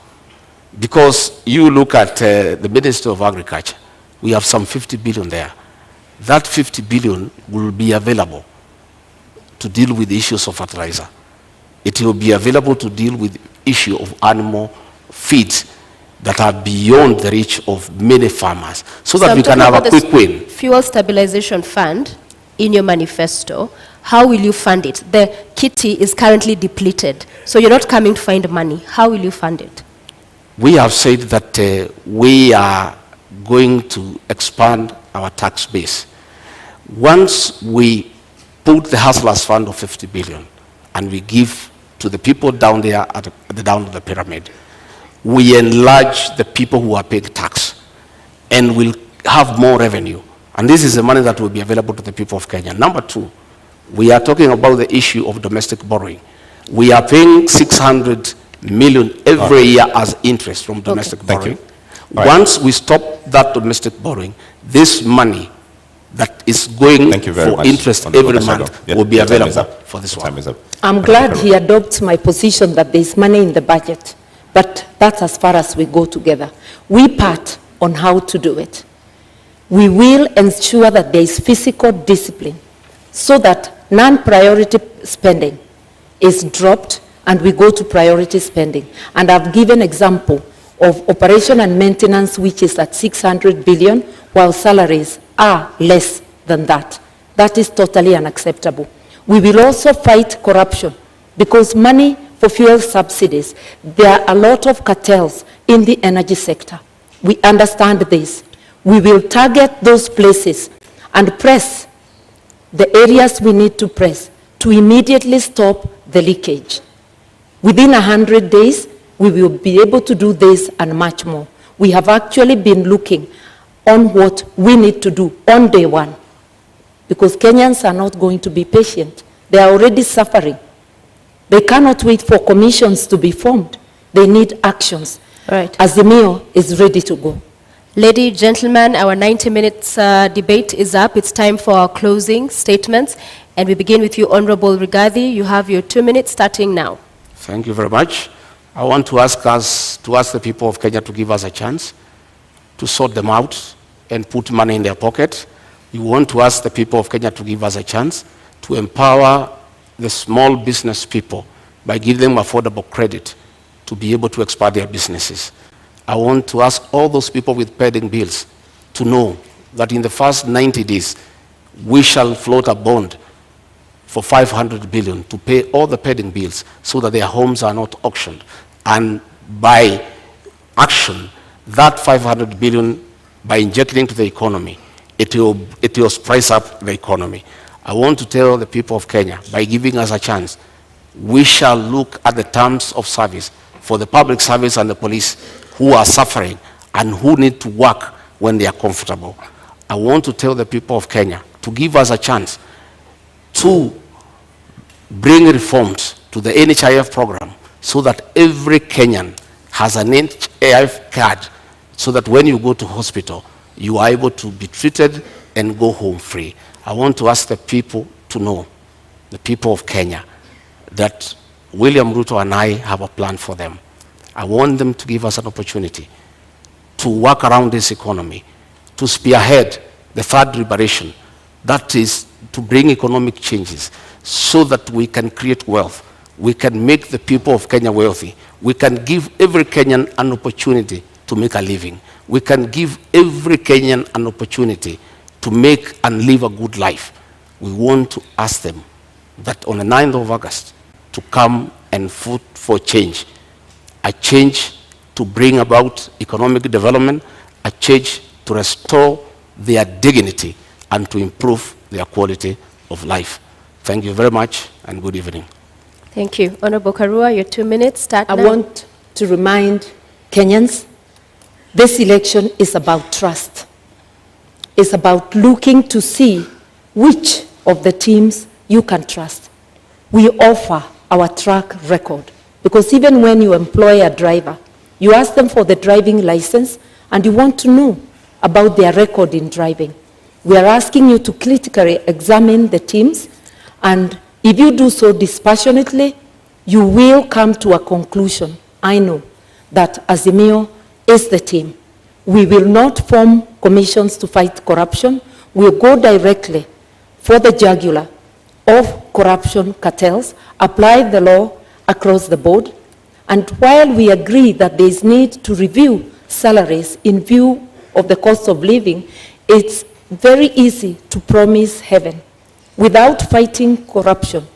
because you look at the Ministry of Agriculture, we have some 50 billion there. That 50 billion will be available to deal with the issues of fertilizer. It will be available to deal with the issue of animal feeds that are beyond the reach of many farmers, so that we can have a quick win.
Fuel Stabilization Fund, in your manifesto, how will you fund it? The kitty is currently depleted, so you're not coming to find money. How will you fund it?
We have said that we are going to expand our tax base. Once we put the Hustlers Fund of 50 billion and we give to the people down there at the down of the pyramid, we enlarge the people who are paying tax and will have more revenue. And this is the money that will be available to the people of Kenya. Number two, we are talking about the issue of domestic borrowing. We are paying 600 million every year as interest from domestic borrowing. Once we stop that domestic borrowing, this money that is going for interest every month will be available for this one.
I'm glad he adopts my position that there's money in the budget, but that's as far as we go together. We part on how to do it. We will ensure that there is fiscal discipline so that non-priority spending is dropped and we go to priority spending. And I've given example of operation and maintenance, which is at 600 billion, while salaries are less than that. That is totally unacceptable. We will also fight corruption because money for fuel subsidies, there are a lot of cartels in the energy sector. We understand this. We will target those places and press the areas we need to press to immediately stop the leakage. Within 100 days, we will be able to do this and much more. We have actually been looking on what we need to do on day one, because Kenyans are not going to be patient. They are already suffering. They cannot wait for commissions to be formed. They need actions.
Right.
Azimio is ready to go.
Lady, gentlemen, our 90 minutes debate is up. It's time for our closing statements. And we begin with you, Honorable Rigathi. You have your 2 minutes starting now.
Thank you very much. I want to ask the people of Kenya to give us a chance to sort them out and put money in their pocket. We want to ask the people of Kenya to give us a chance to empower the small business people by giving them affordable credit to be able to expand their businesses. I want to ask all those people with pending bills to know that in the first 90 days, we shall float a bond for 500 billion to pay all the pending bills so that their homes are not auctioned. And by action, that 500 billion, by injecting into the economy, it will spice up the economy. I want to tell the people of Kenya, by giving us a chance, we shall look at the terms of service for the public service and the police who are suffering and who need to work when they are comfortable. I want to tell the people of Kenya to give us a chance to bring reforms to the NHIF program so that every Kenyan has an NHIF card, so that when you go to hospital, you are able to be treated and go home free. I want to ask the people to know, the people of Kenya, that William Ruto and I have a plan for them. I want them to give us an opportunity to work around this economy, to spearhead the third liberation, that is to bring economic changes so that we can create wealth. We can make the people of Kenya wealthy. We can give every Kenyan an opportunity to make a living. We can give every Kenyan an opportunity to make and live a good life. We want to ask them that on the 9th of August to come and vote for change. A change to bring about economic development, a change to restore their dignity and to improve their quality of life. Thank you very much and good evening.
Thank you. Honorable Karua, your 2 minutes start
I
now.
want to remind Kenyans, this election is about trust. It's about looking to see which of the teams you can trust. We offer our track record, because even when you employ a driver, you ask them for the driving license and you want to know about their record in driving. We are asking you to critically examine the teams, and if you do so dispassionately, you will come to a conclusion. I know that Azimio is the team. We will not form commissions to fight corruption. We'll go directly for the jugular of corruption cartels, apply the law across the board, and while we agree that there is need to review salaries in view of the cost of living, it's very easy to promise heaven. Without fighting corruption,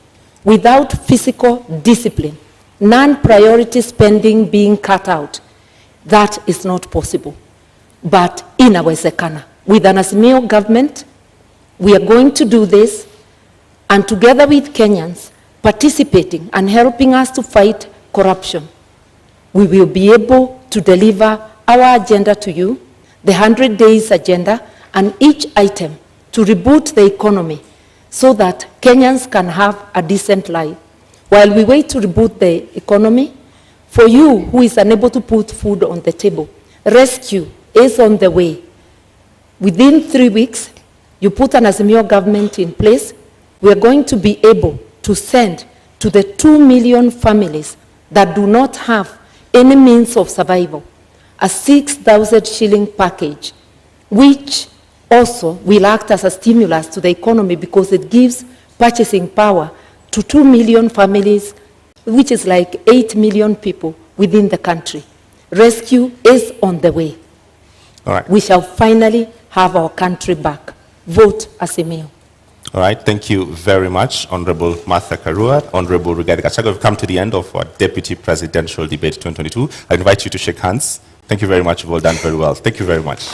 without physical discipline, non-priority spending being cut out, that is not possible. But in our Zekana, with an Azimio government, we are going to do this, and together with Kenyans participating and helping us to fight corruption, we will be able to deliver our agenda to you, the 100 days agenda, and each item to reboot the economy so that Kenyans can have a decent life. While we wait to reboot the economy, for you who is unable to put food on the table, rescue is on the way. Within 3 weeks, you put an Azimio government in place, we are going to be able to send to the 2 million families that do not have any means of survival a 6,000 shilling package, which also will act as a stimulus to the economy because it gives purchasing power to 2 million families, which is like 8 million people within the country. Rescue is on the way.
All right.
We shall finally have our country back. Vote Azimio.
All right, thank you very much, Honorable Martha Karua, Honorable Rigathi Gachagua. We've come to the end of our Deputy Presidential Debate 2022. I invite you to shake hands. Thank you very much. You've all done very well. Thank you very much.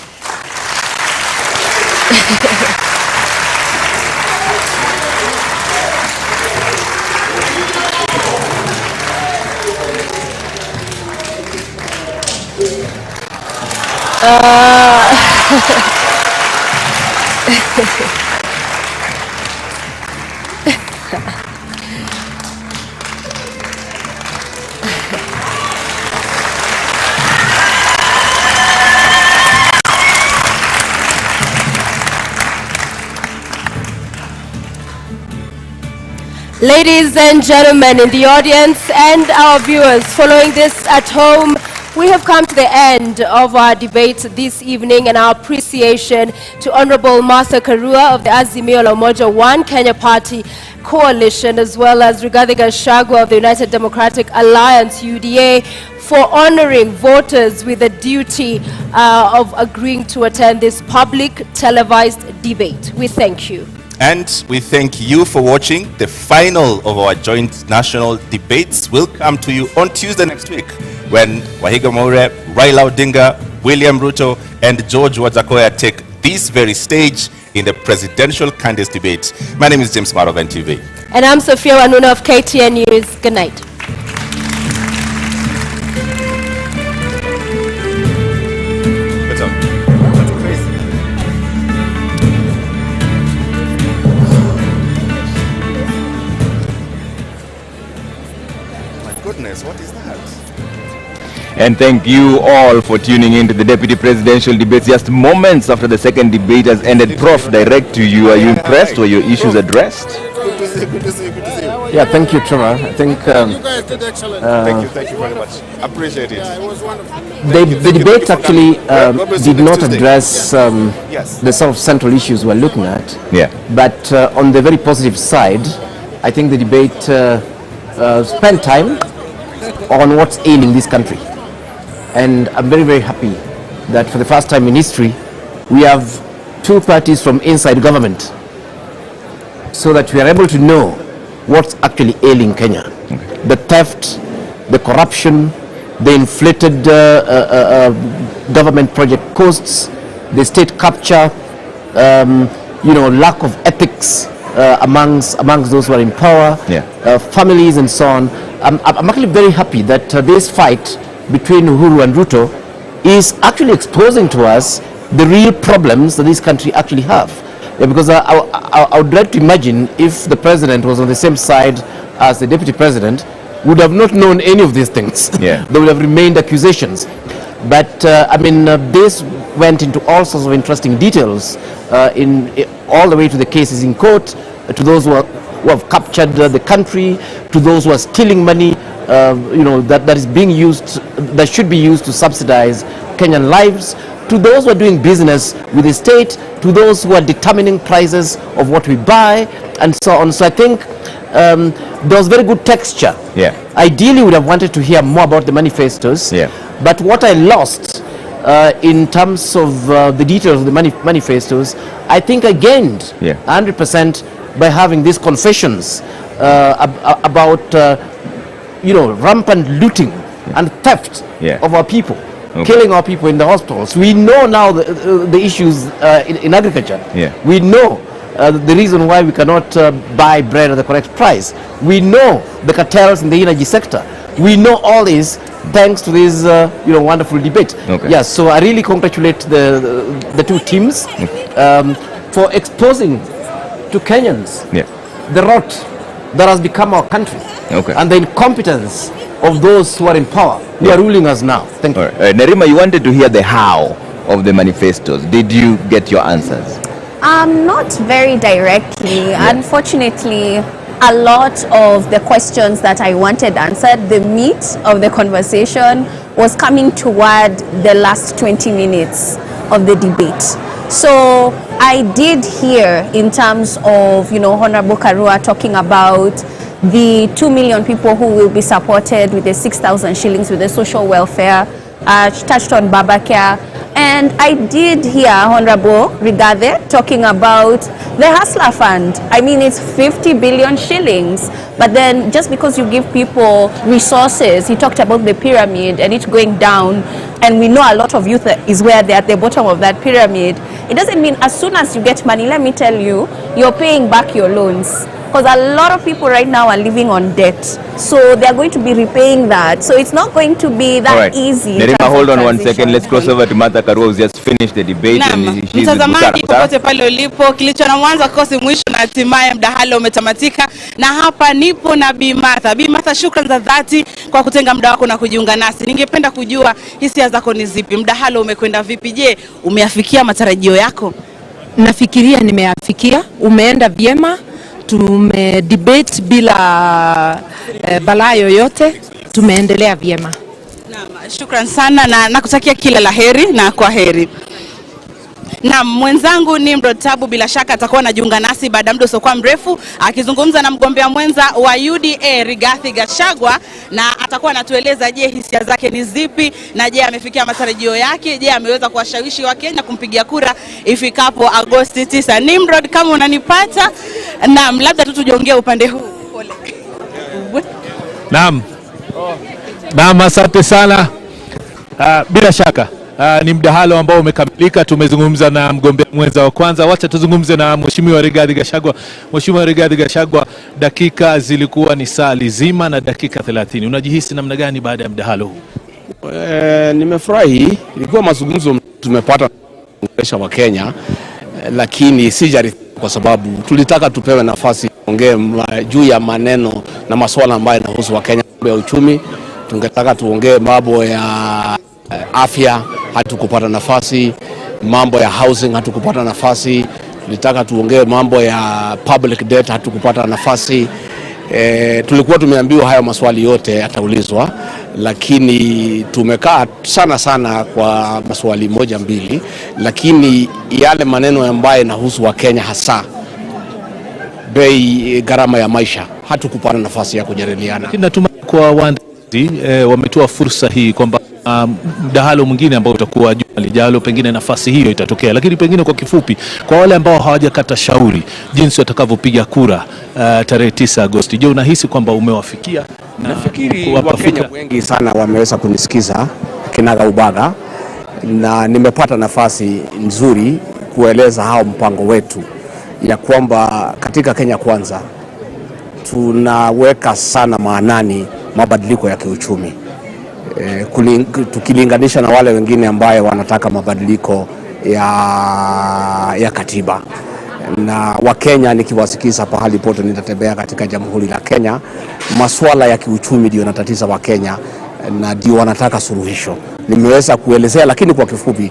Ladies and gentlemen in the audience and our viewers following this at home, we have come to the end of our debate this evening, and our appreciation to Honorable Martha Karua of the Azimio la Umoja One Kenya Party Coalition, as well as Rigathi Gachagua of the United Democratic Alliance, UDA, for honoring voters with the duty of agreeing to attend this public televised debate. We thank you.
And we thank you for watching. The final of our joint national debates will come to you on Tuesday next week, when Wahiga Maure, Raila Odinga, William Ruto, and George Wajackoyah take this very stage in the presidential candidates debate. My name is James Maro of NTV.
And I'm Sophia Wanuna of KTN News. Good night.
Yes, what is that?
And thank you all for tuning in to the Deputy Presidential Debates just moments after the second debate has ended. Prof, direct to you. Are you impressed? Were your issues addressed?
Good to see, good to see, good to see.
Yeah, thank you, Trevor. I think
you guys did excellent. Thank you very much. Appreciate it.
it was wonderful. The debate actually did not address the sort of central issues we're looking at.
Yeah.
But on the very positive side, I think the debate spent time on what's ailing this country. And I'm very, very happy that for the first time in history, we have two parties from inside government, so that we are able to know what's actually ailing Kenya. The theft, the corruption, the inflated government project costs, the state capture, lack of ethics amongst those who are in power, families and so on. I'm actually very happy that this fight between Uhuru and Ruto is actually exposing to us the real problems that this country actually have. Yeah, because I would like to imagine if the president was on the same side as the deputy president, would have not known any of these things.
Yeah.
There would have remained accusations. But this went into all sorts of interesting details all the way to the cases in court, to those who have captured the country, to those who are stealing money, that is being used, that should be used to subsidize Kenyan lives, to those who are doing business with the state, to those who are determining prices of what we buy, and so on. So I think there was very good texture.
Yeah.
Ideally, we would have wanted to hear more about the manifestos.
Yeah.
But what I lost in terms of the details of the manifestos, I think I gained 100% by having these confessions about rampant looting and theft of our people. Okay. Killing our people in the hospitals. We know now the issues in agriculture.
Yeah.
We know the reason why we cannot buy bread at the correct price. We know the cartels in the energy sector. We know all this thanks to this wonderful debate.
Okay.
Yeah, so I really congratulate the two teams for exposing to Kenyans the rot that has become our country and the incompetence of those who are in power, who are ruling us now. Thank you.
All right. Nerima, you wanted to hear the how of the manifestos. Did you get your answers?
Not very directly. Unfortunately, a lot of the questions that I wanted answered, the meat of the conversation was coming toward the last 20 minutes of the debate. So I did hear in terms of, Honorable Karua talking about the 2 million people who will be supported with the 6,000 shillings with the social welfare, touched on Babacare, and I did hear Honorable Rigathi talking about the Hustler Fund. I mean, it's 50 billion shillings, but then just because you give people resources, he talked about the pyramid and it going down, and we know a lot of youth is where they're at the bottom of that pyramid. It doesn't mean as soon as you get money, let me tell you, you're paying back your loans. Because a lot of people right now are living on debt. So they're going to be repaying that. So it's not going to be that easy.
Nerima, hold on one second. Let's cross over to Martha Karua, who's just finished the debate.
Mtazamaji popote pale ulipo, kilicho na mwanzo kosi mwisho na hatimaye mdahalo umetamatika. Na hapa nipo na Bi Martha. Bi Martha, shukrani za dhati kwa kutenga muda wako na kujiunga nasi. Ningependa kujua hisia zako ni zipi? Mdahalo umekwenda vipi? Je, umeafikia matarajio yako?
Nafikiria nimeafikia, umeenda vyema. Tumedebate bila balaa yoyote, tumeendelea vyema.
Naam, shukrani sana na nakutakia kila laheri na kwa heri. Na mwenzangu ni Mdotabu, bila shaka atakuwa anajiunga nasi baada ya muda usiokuwa mrefu akizungumza na mgombea mwenza wa UDA Rigathi Gachagua, na atakuwa anatueleza je, hisia zake ni zipi, na je amefikia matarajio yake, je ameweza kuwashawishi wa Kenya kumpigia kura ifikapo Agosti 9. Nimrod, kama unanipata, naam, labda tu tujiongee upande huu. Pole.
Naam, asante sana. Bila shaka ni mdahalo ambao umekamilika. Tumezungumza na mgombea mwenza wa kwanza. Wacha tuzungumze na Mheshimiwa Rigathi Gachagua. Mheshimiwa Rigathi Gachagua, dakika zilikuwa ni saa zima na dakika 30. Unajihisi namna gani baada ya mdahalo huu?
Nimefurahi. Ilikuwa mazungumzo tumepata kuongelesha wa Kenya, lakini sijari kwa sababu tulitaka tupewe nafasi kuongea juu ya maneno na masuala ambayo yanahusu wa Kenya, ya uchumi, Tungetaka tuongee mambo ya afya, hatukupata nafasi. Mambo ya housing, hatukupata nafasi. Tulitaka tuongee mambo ya public debt, hatukupata nafasi. Tulikuwa tumeambiwa haya maswali yote yataulizwa, lakini tumekaa sana kwa maswali moja mbili, lakini yale maneno ambayo yanahusu wa Kenya, hasa bei, gharama ya maisha, hatukupata nafasi ya kujadiliana.
Natumai kwa waandaji wametoa fursa hii kwamba mdahalo mwingine ambao utakuwa juma lijalo, pengine nafasi hiyo itatokea. Lakini pengine kwa kifupi, kwa wale ambao hawajakata shauri jinsi watakavyopiga kura tarehe 9 Agosti, je, unahisi kwamba umewafikia?
Nafikiri Wakenya wengi sana wameweza kunisikiza kinaga ubaga, na nimepata nafasi nzuri kueleza hao mpango wetu ya kwamba katika Kenya Kwanza tunaweka sana maanani mabadiliko ya kiuchumi, tukilinganisha na wale wengine ambaye wanataka mabadiliko ya katiba. Na Wakenya nikiwasikiza pahali pote nitatembea katika Jamhuri la Kenya, masuala ya kiuchumi ndio yanatatiza Wakenya na ndio wanataka suluhisho. Nimeweza kuelezea, lakini kwa kifupi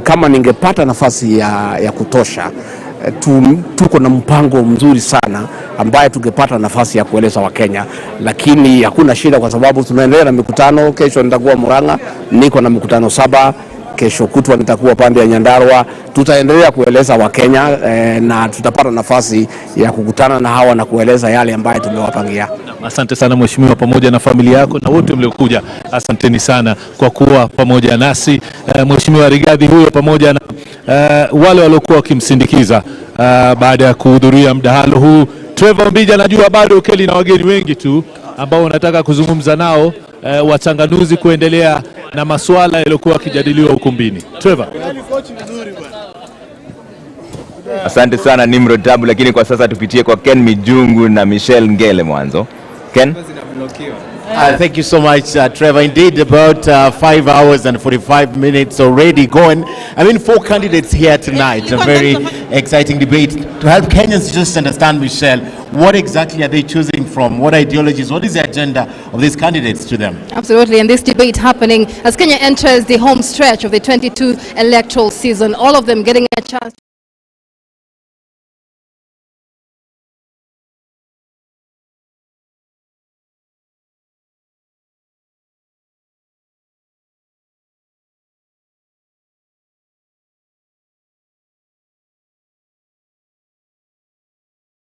kama ningepata nafasi ya kutosha, tuko na mpango mzuri sana ambaye tungepata nafasi ya kueleza Wakenya, lakini hakuna shida kwa sababu tunaendelea na mikutano. Kesho nitakuwa Murang'a, niko na mikutano 7. Kesho kutwa nitakuwa pande ya Nyandarua. Tutaendelea kueleza Wakenya na tutapata nafasi ya kukutana na hawa na kueleza yale ambayo tumewapangia.
Asante sana mheshimiwa, pamoja na familia yako na wote mliokuja. Asanteni sana kwa kuwa pamoja nasi. Mheshimiwa Rigathi huyo pamoja na wale waliokuwa wakimsindikiza baada ya kuhudhuria mdahalo huu. Trevor Mbija, najua bado ukeli na wageni wengi tu ambao wanataka kuzungumza nao wachanganuzi kuendelea na masuala yaliokuwa yakijadiliwa ukumbini. Trevor.
Asante sana Nimrod Tabu, lakini kwa sasa tupitie kwa Ken Mijungu na Michelle Ngele mwanzo. Ken?
Thank you so much, Trevor. Indeed, about 5 hours and 45 minutes already going. I mean, 4 candidates here tonight. A very exciting debate to help Kenyans just understand, Michelle, what exactly are they choosing from? What ideologies? What is the agenda of these candidates to them?
Absolutely, and this debate happening as Kenya enters the home stretch of the 22 electoral season. All of them getting a chance